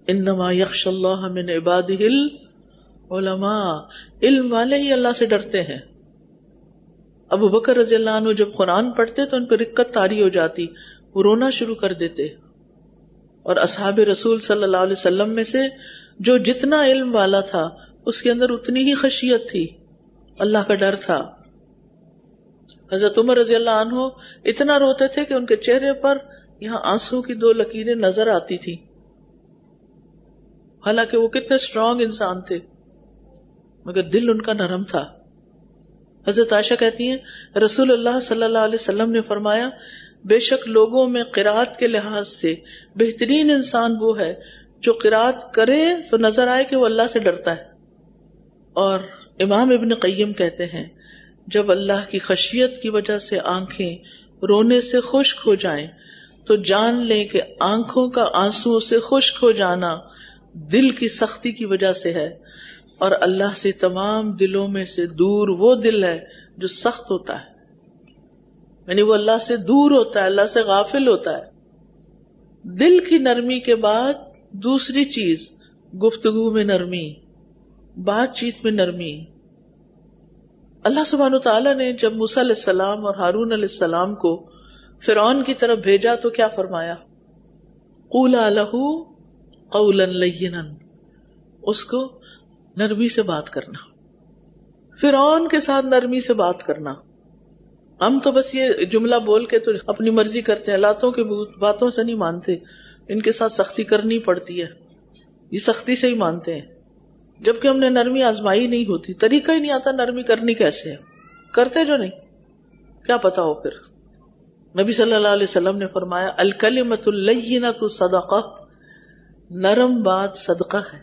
انما یخشی اللہ من عبادہ العلماء، علم والے ہی اللہ سے ڈرتے ہیں. ابو بکر رضی اللہ عنہ جب قرآن پڑھتے تو ان پہ رقت طاری ہو جاتی، وہ رونا شروع کر دیتے. اور اصحاب رسول صلی اللہ علیہ وسلم میں سے جو جتنا علم والا تھا اس کے اندر اتنی ہی خشیت تھی، اللہ کا ڈر تھا. حضرت عمر رضی اللہ عنہ اتنا روتے تھے کہ ان کے چہرے پر یہاں آنسو کی 2 لکیریں نظر آتی تھی، حالانکہ وہ کتنے اسٹرانگ انسان تھے مگر دل ان کا نرم تھا. حضرت عائشہ کہتی ہیں رسول اللہ صلی اللہ علیہ وسلم نے فرمایا بے شک لوگوں میں قرات کے لحاظ سے بہترین انسان وہ ہے جو قرات کرے تو نظر آئے کہ وہ اللہ سے ڈرتا ہے. اور امام ابن قیم کہتے ہیں جب اللہ کی خشیت کی وجہ سے آنکھیں رونے سے خشک ہو جائیں تو جان لیں کہ آنکھوں کا آنسو سے خشک ہو جانا دل کی سختی کی وجہ سے ہے، اور اللہ سے تمام دلوں میں سے دور وہ دل ہے جو سخت ہوتا ہے، یعنی وہ اللہ سے دور ہوتا ہے، اللہ سے غافل ہوتا ہے. دل کی نرمی کے بعد دوسری چیز گفتگو میں نرمی، بات چیت میں نرمی. اللہ سبحانہ وتعالیٰ نے جب موسیٰ علیہ السلام اور ہارون علیہ السلام کو فرعون کی طرف بھیجا تو کیا فرمایا؟ قولا لہ قولا لینا، اس کو نرمی سے بات کرنا، فرعون کے ساتھ نرمی سے بات کرنا. ہم تو بس یہ جملہ بول کے تو اپنی مرضی کرتے ہیں، لاتوں کے باتوں سے نہیں مانتے، ان کے ساتھ سختی کرنی پڑتی ہے، یہ سختی سے ہی مانتے ہیں، جبکہ ہم نے نرمی آزمائی نہیں ہوتی، طریقہ ہی نہیں آتا نرمی کرنی کیسے ہے، کرتے جو نہیں، کیا پتا ہو. پھر نبی صلی اللہ علیہ وسلم نے فرمایا الکلمۃ اللینۃ صدقہ، نرم بات صدقہ ہے،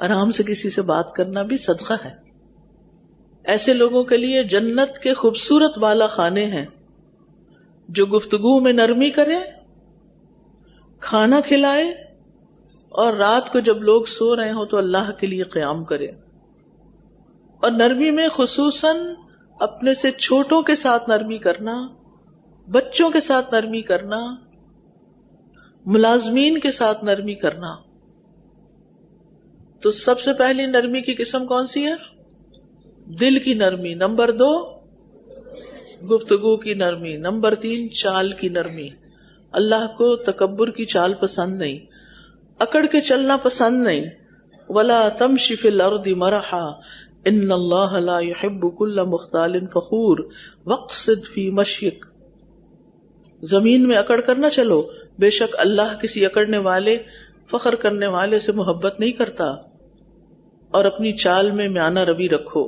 آرام سے کسی سے بات کرنا بھی صدقہ ہے. ایسے لوگوں کے لیے جنت کے خوبصورت بالا خانے ہیں جو گفتگو میں نرمی کرے، کھانا کھلائے، اور رات کو جب لوگ سو رہے ہوں تو اللہ کے لیے قیام کرے. اور نرمی میں خصوصاً اپنے سے چھوٹوں کے ساتھ نرمی کرنا، بچوں کے ساتھ نرمی کرنا، ملازمین کے ساتھ نرمی کرنا. تو سب سے پہلی نرمی کی قسم کون سی ہے؟ دل کی نرمی. نمبر 2 گفتگو کی نرمی. نمبر 3 چال کی نرمی. اللہ کو تکبر کی چال پسند نہیں، اکڑ کے چلنا پسند نہیں. ولا تمشی فی الارض مرحا ان اللہ لا يحب كل مختال فخور واقصد فی مشیک. زمین میں اکڑ کر نہ چلو، بے شک اللہ کسی اکڑنے والے، فخر کرنے والے سے محبت نہیں کرتا، اور اپنی چال میں میانہ روی رکھو.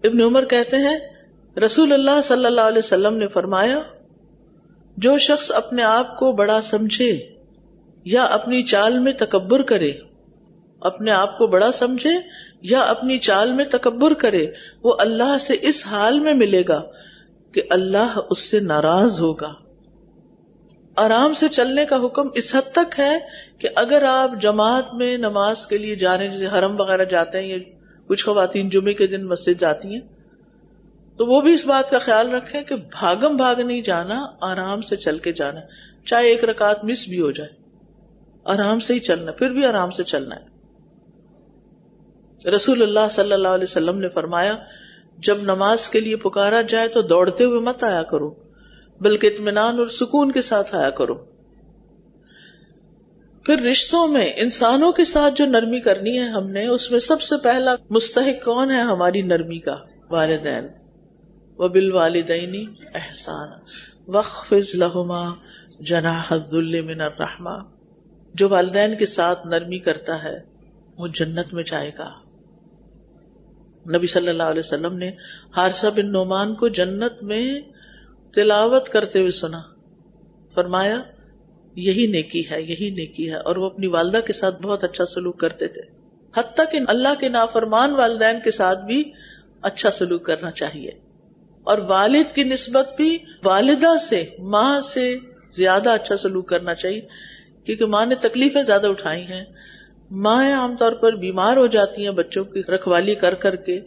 ابن عمر کہتے ہیں رسول اللہ صلی اللہ علیہ وسلم نے فرمایا جو شخص اپنے آپ کو بڑا سمجھے یا اپنی چال میں تکبر کرے، اپنے آپ کو بڑا سمجھے یا اپنی چال میں تکبر کرے، وہ اللہ سے اس حال میں ملے گا کہ اللہ اس سے ناراض ہوگا. آرام سے چلنے کا حکم اس حد تک ہے کہ اگر آپ جماعت میں نماز کے لیے جا رہے ہیں، جیسے حرم وغیرہ جاتے ہیں، یا کچھ خواتین جمعے کے دن مسجد جاتی ہیں، تو وہ بھی اس بات کا خیال رکھیں کہ بھاگم بھاگ نہیں جانا، آرام سے چل کے جانا، چاہے 1 رکعت مس بھی ہو جائے، آرام سے ہی چلنا، پھر بھی آرام سے چلنا ہے. رسول اللہ صلی اللہ علیہ وسلم نے فرمایا جب نماز کے لیے پکارا جائے تو دوڑتے ہوئے مت آیا کرو، بلکہ اطمینان اور سکون کے ساتھ آیا کرو. پھر رشتوں میں انسانوں کے ساتھ جو نرمی کرنی ہے ہم نے، اس میں سب سے پہلا مستحق کون ہے ہماری نرمی کا؟ والدین. وبالوالدین احسانا واخفض لهما جناح الذل من الرحمہ. جو والدین کے ساتھ نرمی کرتا ہے وہ جنت میں جائے گا. نبی صلی اللہ علیہ وسلم نے حارثہ بن نعمان کو جنت میں تلاوت کرتے ہوئے سنا، فرمایا یہی نیکی ہے، یہی نیکی ہے. اور وہ اپنی والدہ کے ساتھ بہت اچھا سلوک کرتے تھے، حتیٰ کہ اللہ کے نافرمان والدین کے ساتھ بھی اچھا سلوک کرنا چاہیے. اور والد کی نسبت بھی والدہ سے، ماں سے زیادہ اچھا سلوک کرنا چاہیے، کیونکہ ماں نے تکلیفیں زیادہ اٹھائی ہیں. ماں عام طور پر بیمار ہو جاتی ہیں بچوں کی رکھوالی کر کر کے،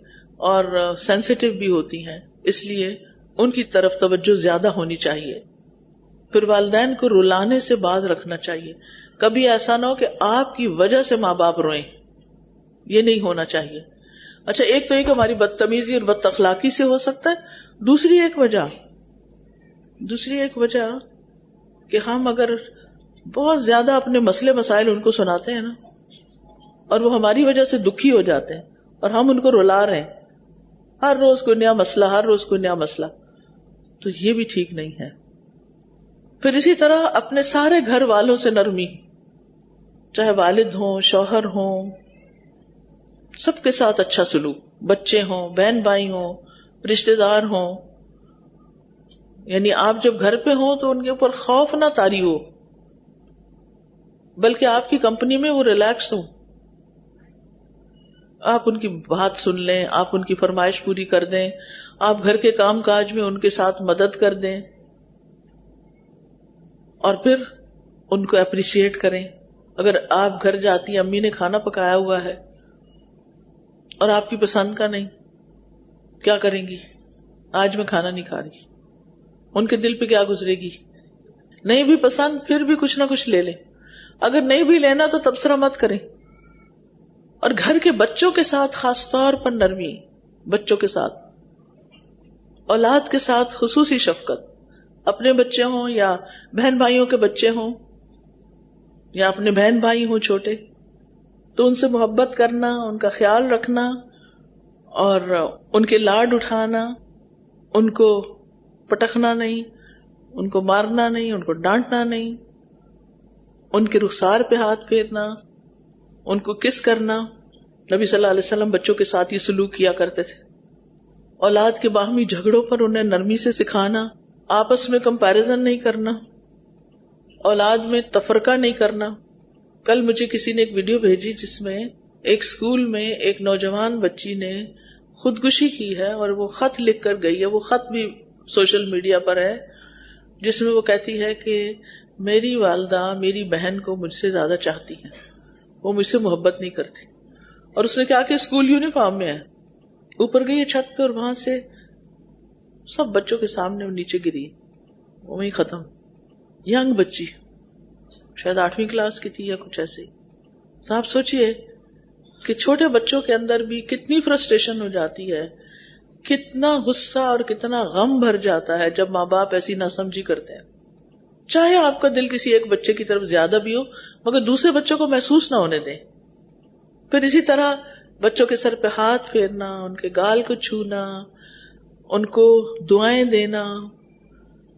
اور سینسیٹیو بھی ہوتی ہیں، اس لیے ان کی طرف توجہ زیادہ ہونی چاہیے. پھر والدین کو رلانے سے باز رکھنا چاہیے. کبھی ایسا نہ ہو کہ آپ کی وجہ سے ماں باپ روئیں، یہ نہیں ہونا چاہیے. اچھا، ایک تو یہ کہ ہماری بدتمیزی اور بد اخلاقی سے ہو سکتا ہے، دوسری ایک وجہ کہ ہم اگر بہت زیادہ اپنے مسئلے مسائل ان کو سناتے ہیں نا، اور وہ ہماری وجہ سے دکھی ہو جاتے ہیں اور ہم ان کو رلا رہے ہیں، ہر روز کوئی نیا مسئلہ، تو یہ بھی ٹھیک نہیں ہے. پھر اسی طرح اپنے سارے گھر والوں سے نرمی، چاہے والد ہوں، شوہر ہوں، سب کے ساتھ اچھا سلوک، بچے ہوں، بہن بھائی ہوں، رشتے دار ہوں. یعنی آپ جب گھر پہ ہوں تو ان کے اوپر خوف نہ طاری ہو، بلکہ آپ کی کمپنی میں وہ ریلیکس ہوں. آپ ان کی بات سن لیں، آپ ان کی فرمائش پوری کر دیں، آپ گھر کے کام کاج میں ان کے ساتھ مدد کر دیں، اور پھر ان کو اپریشیٹ کریں. اگر آپ گھر جاتی امی نے کھانا پکایا ہوا ہے اور آپ کی پسند کا نہیں، کیا کریں گی؟ آج میں کھانا نہیں کھا رہی. ان کے دل پہ کیا گزرے گی؟ نہیں بھی پسند پھر بھی کچھ نہ کچھ لے لیں. اگر نہیں بھی لینا تو تبصرہ مت کریں. اور گھر کے بچوں کے ساتھ خاص طور پر نرمی، بچوں کے ساتھ، اولاد کے ساتھ خصوصی شفقت، اپنے بچے ہوں یا بہن بھائیوں کے بچے ہوں یا اپنے بہن بھائی ہوں چھوٹے، تو ان سے محبت کرنا، ان کا خیال رکھنا اور ان کے لاڈ اٹھانا، ان کو پٹکنا نہیں، ان کو مارنا نہیں، ان کو ڈانٹنا نہیں، ان کے رخسار پہ ہاتھ پھیرنا، ان کو کس کرنا. نبی صلی اللہ علیہ وسلم بچوں کے ساتھ یہ سلوک کیا کرتے تھے. اولاد کے باہمی جھگڑوں پر انہیں نرمی سے سکھانا، آپس میں کمپیریزن نہیں کرنا، اولاد میں تفرقہ نہیں کرنا. کل مجھے کسی نے ایک ویڈیو بھیجی جس میں ایک اسکول میں ایک نوجوان بچی نے خودکشی کی ہے اور وہ خط لکھ کر گئی ہے. وہ خط بھی سوشل میڈیا پر ہے جس میں وہ کہتی ہے کہ میری والدہ میری بہن کو مجھ سے زیادہ چاہتی ہیں، وہ مجھ سے محبت نہیں کرتی. اور اس نے کیا کہ اسکول یونیفارم میں ہے، اوپر گئی چھت پہ اور وہاں سے سب بچوں کے سامنے وہ نیچے گری، وہیں ختم. ینگ بچی، شاید 8ویں کلاس کی تھی یا کچھ ایسے. تو آپ سوچئے کہ چھوٹے بچوں کے اندر بھی کتنی فرسٹریشن ہو جاتی ہے، کتنا غصہ اور کتنا غم بھر جاتا ہے جب ماں باپ ایسی ناسمجھی کرتے ہیں. چاہے آپ کا دل کسی ایک بچے کی طرف زیادہ بھی ہو، مگر دوسرے بچوں کو محسوس نہ ہونے دیں. پھر اسی طرح بچوں کے سر پہ ہاتھ پھیرنا، ان کے گال کو چھونا، ان کو دعائیں دینا،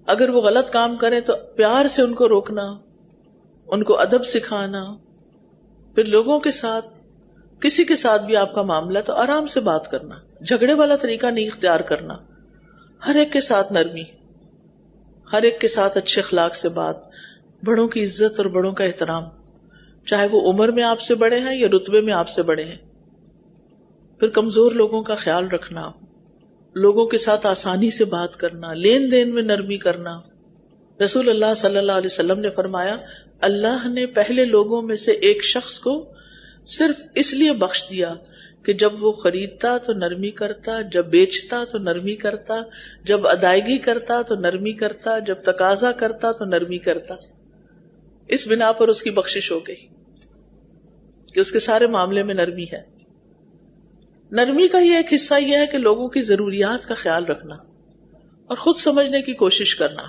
اگر وہ غلط کام کریں تو پیار سے ان کو روکنا، ان کو ادب سکھانا. پھر لوگوں کے ساتھ، کسی کے ساتھ بھی آپ کا معاملہ تو آرام سے بات کرنا، جھگڑے والا طریقہ نہیں اختیار کرنا. ہر ایک کے ساتھ نرمی، ہر ایک کے ساتھ اچھے اخلاق سے بات، بڑوں کی عزت اور بڑوں کا احترام، چاہے وہ عمر میں آپ سے بڑے ہیں یا رتبے میں آپ سے بڑے ہیں. پھر کمزور لوگوں کا خیال رکھنا، لوگوں کے ساتھ آسانی سے بات کرنا، لین دین میں نرمی کرنا. رسول اللہ صلی اللہ علیہ وسلم نے فرمایا، اللہ نے پہلے لوگوں میں سے ایک شخص کو صرف اس لیے بخش دیا کہ جب وہ خریدتا تو نرمی کرتا، جب بیچتا تو نرمی کرتا، جب ادائیگی کرتا تو نرمی کرتا، جب تقاضا کرتا تو نرمی کرتا. اس بنا پر اس کی بخشش ہو گئی کہ اس کے سارے معاملے میں نرمی ہے. نرمی کا یہ ایک حصہ یہ ہے کہ لوگوں کی ضروریات کا خیال رکھنا اور خود سمجھنے کی کوشش کرنا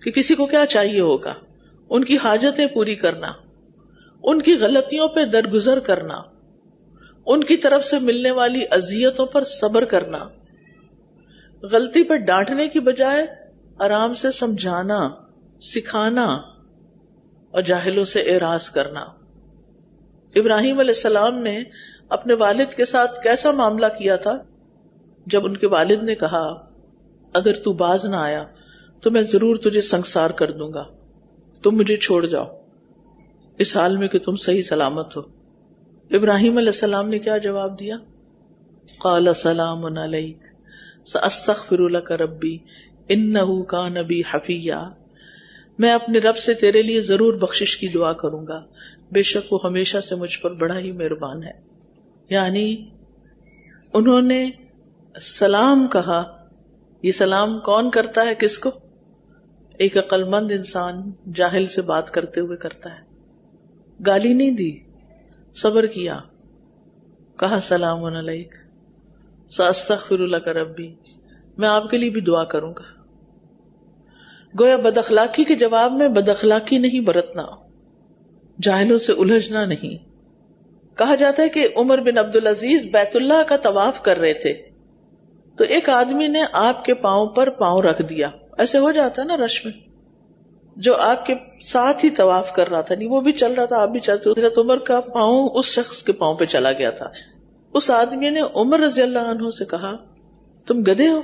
کہ کسی کو کیا چاہیے ہوگا، ان کی حاجتیں پوری کرنا، ان کی غلطیوں پہ درگزر کرنا، ان کی طرف سے ملنے والی اذیتوں پر صبر کرنا، غلطی پر ڈانٹنے کی بجائے آرام سے سمجھانا، سکھانا اور جاہلوں سے اعراض کرنا. ابراہیم علیہ السلام نے اپنے والد کے ساتھ کیسا معاملہ کیا تھا جب ان کے والد نے کہا اگر تو باز نہ آیا تو میں ضرور تجھے سنگسار کر دوں گا، تم مجھے چھوڑ جاؤ اس حال میں کہ تم صحیح سلامت ہو. ابراہیم علیہ السلام نے کیا جواب دیا؟ قال سلام علیک ساستغفر لک ربی انہ کان بی حفیا، میں اپنے رب سے تیرے لیے ضرور بخشش کی دعا کروں گا، بے شک وہ ہمیشہ سے مجھ پر بڑا ہی مہربان ہے. یعنی انہوں نے سلام کہا. یہ سلام کون کرتا ہے کس کو؟ ایک عقل مند انسان جاہل سے بات کرتے ہوئے کرتا ہے. گالی نہیں دی، صبر کیا، کہا سلام علیک ساستغفر لک ربی، میں آپ کے لیے بھی دعا کروں گا. گویا بد اخلاقی کے جواب میں بد اخلاقی نہیں برتنا، جاہلوں سے الجھنا نہیں. کہا جاتا ہے کہ عمر بن عبدالعزیز بیت اللہ کا طواف کر رہے تھے تو ایک آدمی نے آپ کے پاؤں پر پاؤں رکھ دیا. ایسے ہو جاتا ہے نا رش میں، جو آپ کے ساتھ ہی طواف کر رہا تھا، نہیں وہ بھی چل رہا تھا آپ بھی چلتے، حضرت عمر کا پاؤں اس شخص کے پاؤں پہ چلا گیا تھا. اس آدمی نے عمر رضی اللہ عنہ سے کہا تم گدھے ہو،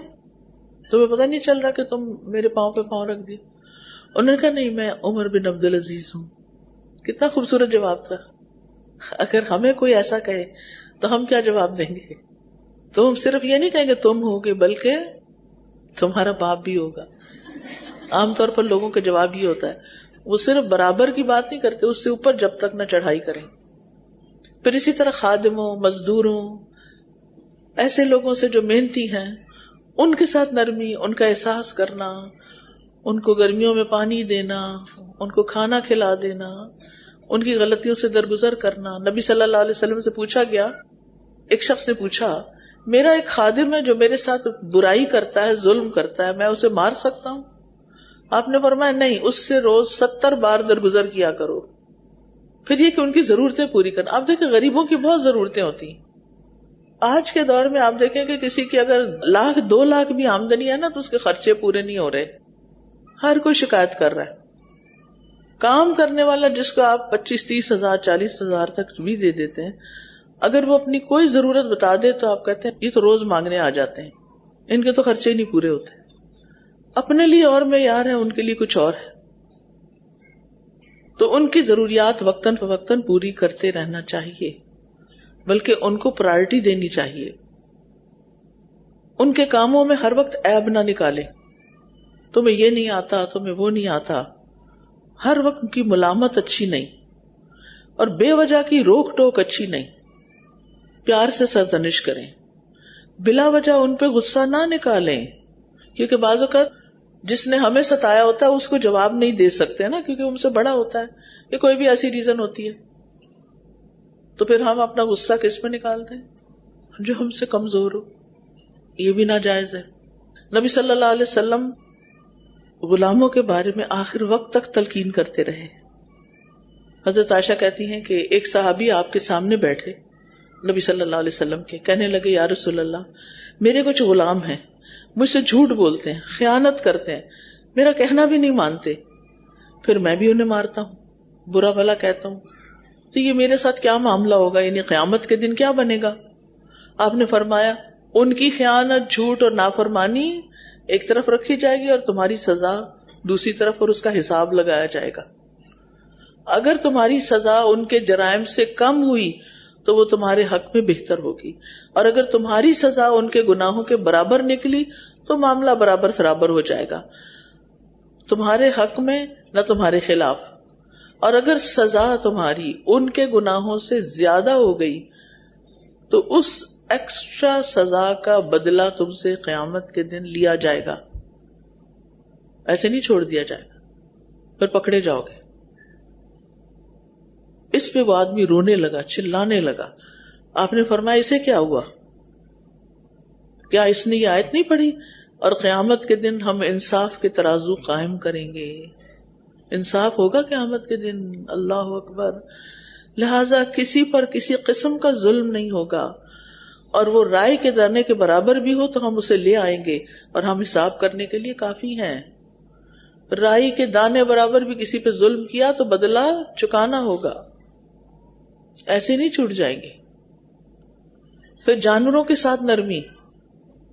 تمہیں پتہ نہیں چل رہا کہ تم میرے پاؤں پہ پاؤں رکھ دیے؟ انہوں نے کہا نہیں میں عمر بن عبدالعزیز ہوں. کتنا خوبصورت جواب تھا. اگر ہمیں کوئی ایسا کہے تو ہم کیا جواب دیں گے؟ تو ہم صرف یہ نہیں کہیں گے تم ہوگے، بلکہ تمہارا باپ بھی ہوگا. عام طور پر لوگوں کا جواب یہ ہوتا ہے، وہ صرف برابر کی بات نہیں کرتے، اس سے اوپر جب تک نہ چڑھائی کریں. پھر اسی طرح خادموں، مزدوروں، ایسے لوگوں سے جو محنتی ہیں ان کے ساتھ نرمی، ان کا احساس کرنا، ان کو گرمیوں میں پانی دینا، ان کو کھانا کھلا دینا، ان کی غلطیوں سے درگزر کرنا. نبی صلی اللہ علیہ وسلم سے پوچھا گیا، ایک شخص نے پوچھا میرا ایک خادم ہے جو میرے ساتھ برائی کرتا ہے، ظلم کرتا ہے، میں اسے مار سکتا ہوں؟ آپ نے فرمایا نہیں، اس سے روز 70 بار درگزر کیا کرو. پھر یہ کہ ان کی ضرورتیں پوری کرنا. آپ دیکھیں غریبوں کی بہت ضرورتیں ہوتی ہیں. آج کے دور میں آپ دیکھیں کہ کسی کی اگر 1,00,000 2,00,000 بھی آمدنی ہے نا تو اس کے خرچے پورے نہیں ہو رہے. ہر کوئی شکایت کر رہا ہے. کام کرنے والا جس کو آپ 25-30 ہزار 40 ہزار تک بھی دے دیتے ہیں، اگر وہ اپنی کوئی ضرورت بتا دے تو آپ کہتے ہیں یہ تو روز مانگنے آ جاتے ہیں، ان کے تو خرچے نہیں پورے ہوتے. اپنے لیے اور معیار ہے، ان کے لیے کچھ اور ہے. تو ان کی ضروریات وقتاً فوقتاً پوری کرتے رہنا چاہیے، بلکہ ان کو پرائرٹی دینی چاہیے. ان کے کاموں میں ہر وقت عیب نہ نکالے، تمہیں یہ نہیں آتا، تمہیں وہ نہیں آتا. ہر وقت کی ملامت اچھی نہیں، اور بے وجہ کی روک ٹوک اچھی نہیں. پیار سے سرزنش کریں، بلا وجہ ان پہ غصہ نہ نکالیں، کیونکہ بعض اوقات جس نے ہمیں ستایا ہوتا ہے اس کو جواب نہیں دے سکتے نا، کیونکہ ہم سے بڑا ہوتا ہے یا کوئی بھی ایسی ریزن ہوتی ہے. تو پھر ہم اپنا غصہ کس پہ نکالتے ہیں؟ جو ہم سے کمزور ہو. یہ بھی ناجائز ہے. نبی صلی اللہ علیہ وسلم غلاموں کے بارے میں آخر وقت تک تلقین کرتے رہے. حضرت عائشہ کہتی ہیں کہ ایک صحابی آپ کے سامنے بیٹھے نبی صلی اللہ علیہ وسلم کے، کہنے لگے یا رسول اللہ میرے کچھ غلام ہیں، مجھ سے جھوٹ بولتے ہیں، خیانت کرتے ہیں، میرا کہنا بھی نہیں مانتے، پھر میں بھی انہیں مارتا ہوں، برا بھلا کہتا ہوں، تو یہ میرے ساتھ کیا معاملہ ہوگا، یعنی قیامت کے دن کیا بنے گا؟ آپ نے فرمایا ان کی خیانت، جھوٹ اور نافرمانی ایک طرف رکھی جائے گی اور تمہاری سزا دوسری طرف، اور اس کا حساب لگایا جائے گا. اگر تمہاری سزا ان کے جرائم سے کم ہوئی تو وہ تمہارے حق میں بہتر ہوگی، اور اگر تمہاری سزا ان کے گناہوں کے برابر نکلی تو معاملہ برابر برابر ہو جائے گا، تمہارے حق میں نہ تمہارے خلاف. اور اگر سزا تمہاری ان کے گناہوں سے زیادہ ہو گئی تو اس ایکسٹرا سزا کا بدلہ تم سے قیامت کے دن لیا جائے گا، ایسے نہیں چھوڑ دیا جائے گا، پھر پکڑے جاؤ گے. اس پہ وہ آدمی رونے لگا، چلانے لگا. آپ نے فرمایا اسے کیا ہوا؟ کیا اس نے یہ آیت نہیں پڑھی اور قیامت کے دن ہم انصاف کے ترازو قائم کریں گے؟ انصاف ہوگا قیامت کے دن. اللہ اکبر. لہذا کسی پر کسی قسم کا ظلم نہیں ہوگا، اور وہ رائے کے دانے کے برابر بھی ہو تو ہم اسے لے آئیں گے اور ہم حساب کرنے کے لیے کافی ہیں. رائے کے دانے برابر بھی کسی پہ ظلم کیا تو بدلہ چکانا ہوگا، ایسے نہیں چھوٹ جائیں گے. پھر جانوروں کے ساتھ نرمی،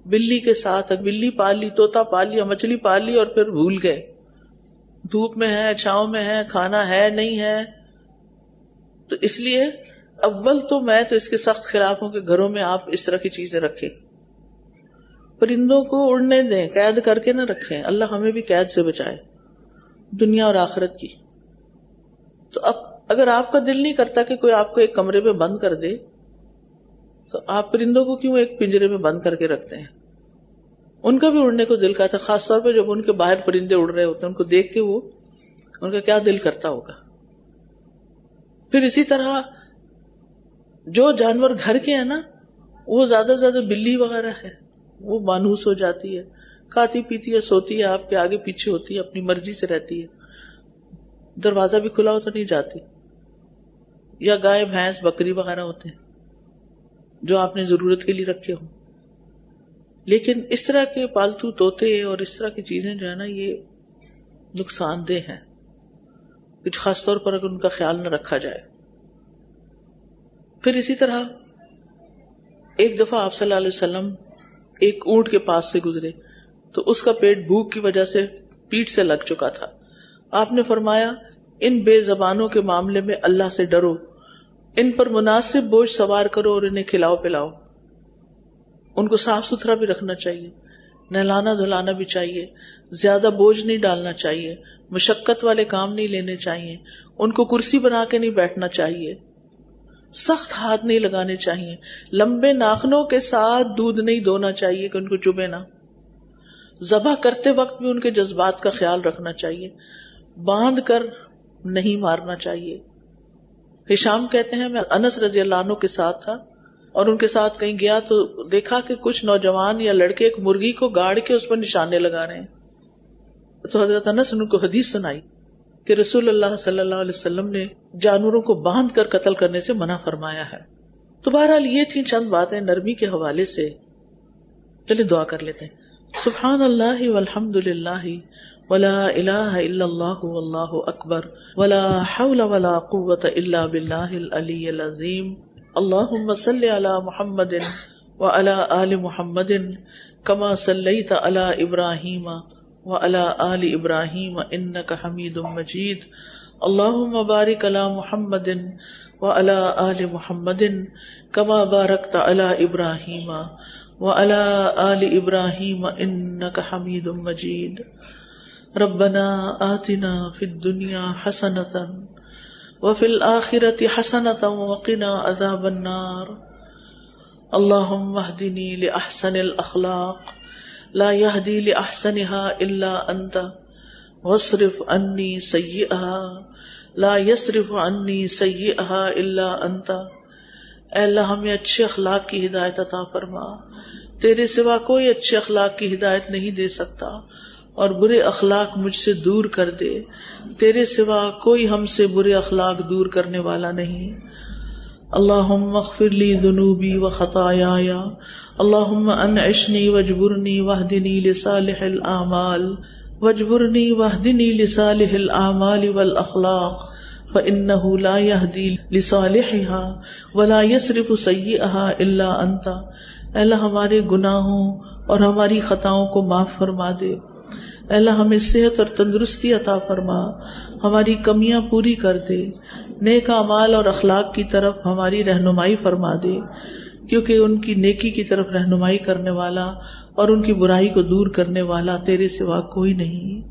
بلی کے ساتھ، بلی پال لی، طوطا پال لیا، مچھلی پال لی اور پھر بھول گئے، دھوپ میں ہے، چھاؤں میں ہے، کھانا ہے نہیں ہے. تو اس لیے اول تو میں تو اس کے سخت خلاف ہوں کہ گھروں میں آپ اس طرح کی چیزیں رکھیں. پرندوں کو اڑنے دیں، قید کر کے نہ رکھیں. اللہ ہمیں بھی قید سے بچائے، دنیا اور آخرت کی. تو اب اگر آپ کا دل نہیں کرتا کہ کوئی آپ کو ایک کمرے میں بند کر دے تو آپ پرندوں کو کیوں ایک پنجرے میں بند کر کے رکھتے ہیں؟ ان کا بھی اڑنے کو دل کرتا، خاص طور پہ جب ان کے باہر پرندے اڑ رہے ہوتے ہیں، ان کو دیکھ کے وہ ان کا کیا دل کرتا ہوگا. پھر اسی طرح جو جانور گھر کے ہیں نا وہ زیادہ سے زیادہ بلی وغیرہ ہے، وہ مانوس ہو جاتی ہے، کھاتی پیتی ہے، سوتی ہے، آپ کے آگے پیچھے ہوتی ہے، اپنی مرضی سے رہتی ہے، دروازہ بھی کھلا ہو تو نہیں جاتی. یا گائے بھینس بکری وغیرہ ہوتے ہیں جو آپ نے ضرورت کے لیے رکھے ہوں. لیکن اس طرح کے پالتو طوطے اور اس طرح کی چیزیں جو ہے نا یہ نقصان دہ ہیں، کچھ خاص طور پر اگر ان کا خیال نہ رکھا جائے. پھر اسی طرح ایک دفعہ آپ صلی اللہ علیہ وسلم ایک اونٹ کے پاس سے گزرے تو اس کا پیٹ بھوک کی وجہ سے پیٹ سے لگ چکا تھا. آپ نے فرمایا ان بے زبانوں کے معاملے میں اللہ سے ڈرو، ان پر مناسب بوجھ سوار کرو اور انہیں کھلاؤ پلاؤ. ان کو صاف ستھرا بھی رکھنا چاہیے، نہلانا دھلانا بھی چاہیے، زیادہ بوجھ نہیں ڈالنا چاہیے، مشقت والے کام نہیں لینے چاہیے، ان کو کرسی بنا کے نہیں بیٹھنا چاہیے، سخت ہاتھ نہیں لگانے چاہیے، لمبے ناخنوں کے ساتھ دودھ نہیں دونا چاہیے کہ ان کو چبھے نہ. ذبح کرتے وقت بھی ان کے جذبات کا خیال رکھنا چاہیے، باندھ کر نہیں مارنا چاہیے. ہشام کہتے ہیں میں انس رضی اللہ عنہ کے ساتھ تھا اور ان کے ساتھ کہیں گیا تو دیکھا کہ کچھ نوجوان یا لڑکے ایک مرغی کو گاڑ کے اس پر نشانے لگا رہے ہیں. تو حضرت انس نے ان کو حدیث سنائی کہ رسول اللہ صلی اللہ علیہ وسلم نے جانوروں کو باندھ کر قتل کرنے سے منع فرمایا ہے. تو بہرحال یہ تھی چند باتیں نرمی کے حوالے سے. چلے دعا کر لیتے ہیں. سبحان اللہ والحمد للہ ولا الہ الا اللہ واللہ اکبر ولا حول ولا قوة الا باللہ العلی العظیم. اللہم صلی علی محمد وعلی آل محمد کما صلیت علی ابراہیم وعلی آل ابراہیم انک حمید مجید. اللہم بارک علی محمد وعلی آل محمد کما بارکت علی ابراہیم وعلی آل ابراہیم انک حمید مجید. ربنا آتنا فی الدنیا حسنۃ وفی الآخرۃ حسنۃ وقنا عذاب النار. اللہم اہدنی لأحسن الاخلاق لا یہدی لأحسنها الا انت واصرف عنی سیئها لا یصرف عنی سیئها الا انت. اے اللہ ہمیں اچھے اخلاق کی ہدایت عطا فرما، تیرے سوا کوئی اچھے اخلاق کی ہدایت نہیں دے سکتا اور برے اخلاق مجھ سے دور کر دے، تیرے سوا کوئی ہم سے برے اخلاق دور کرنے والا نہیں. اللہم اغفر لی ذنوبی و خطایایا، اللہم انعشنی واجبرنی واہدنی لصالح الاعمال واجبرنی واہدنی لصالح الاعمال والاخلاق فإنہ لا یہدی لصالحها ولا یصرف سیئها الا انت. اے اللہ ہمارے گناہوں اور ہماری خطاؤں کو معاف فرما دے. اے اللہ ہمیں صحت اور تندرستی عطا فرما، ہماری کمیاں پوری کر دے، نیک اعمال اور اخلاق کی طرف ہماری رہنمائی فرما دے، کیونکہ ان کی نیکی کی طرف رہنمائی کرنے والا اور ان کی برائی کو دور کرنے والا تیرے سوا کوئی نہیں.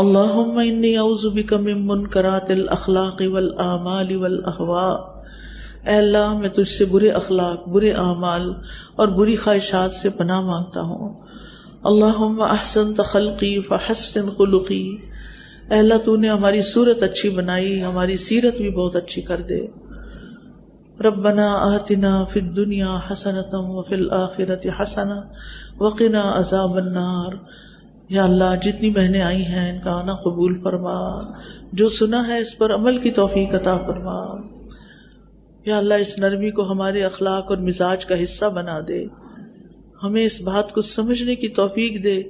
اللہم انی اعوذ بک من منکرات الاخلاق والاعمال والاہواء. اے اللہ میں تجھ سے برے اخلاق، برے اعمال اور بری خواہشات سے پناہ مانگتا ہوں. اللہم احسنت خلقی فحسن خلقی. اے اللہ تو نے ہماری صورت اچھی بنائی، ہماری سیرت بھی بہت اچھی کر دے. ربنا آتنا فی الدنیا حسنۃ وفی الآخرۃ حسنۃ وقنا عذاب النار. یا اللہ جتنی بہنیں آئی ہیں ان کا آنا قبول فرما، جو سنا ہے اس پر عمل کی توفیق عطا فرما. یا اللہ اس نرمی کو ہمارے اخلاق اور مزاج کا حصہ بنا دے، ہمیں اس بات کو سمجھنے کی توفیق دے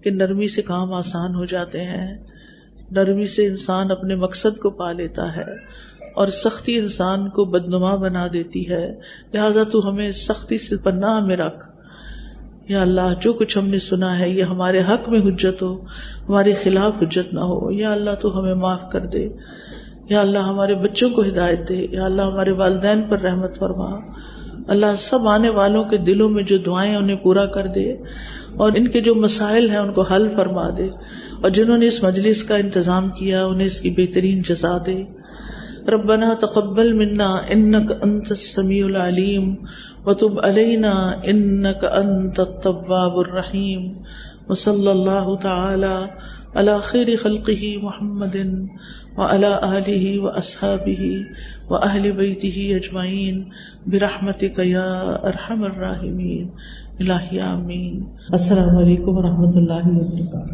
کہ نرمی سے کام آسان ہو جاتے ہیں، نرمی سے انسان اپنے مقصد کو پا لیتا ہے اور سختی انسان کو بدنما بنا دیتی ہے. لہذا تو ہمیں سختی سے پناہ میں رکھ. یا اللہ جو کچھ ہم نے سنا ہے یہ ہمارے حق میں حجت ہو، ہمارے خلاف حجت نہ ہو. یا اللہ تو ہمیں معاف کر دے. یا اللہ ہمارے بچوں کو ہدایت دے. یا اللہ ہمارے والدین پر رحمت فرما. اللہ سب آنے والوں کے دلوں میں جو دعائیں انہیں پورا کر دے اور ان کے جو مسائل ہیں ان کو حل فرما دے، اور جنہوں نے اس مجلس کا انتظام کیا انہیں اس کی بہترین جزا دے. ربنا تقبل منا انک انت السمیع العلیم وتب علینا انک انت التواب الرحیم. وصلی اللہ تعالی علی خیر خلقہ محمد وعلی آلہ واصحابہ واہل بیتہ اجمعین برحمتک یا ارحم الراحمین الہی آمین. السلام علیکم ورحمۃ اللہ وبرکاتہ.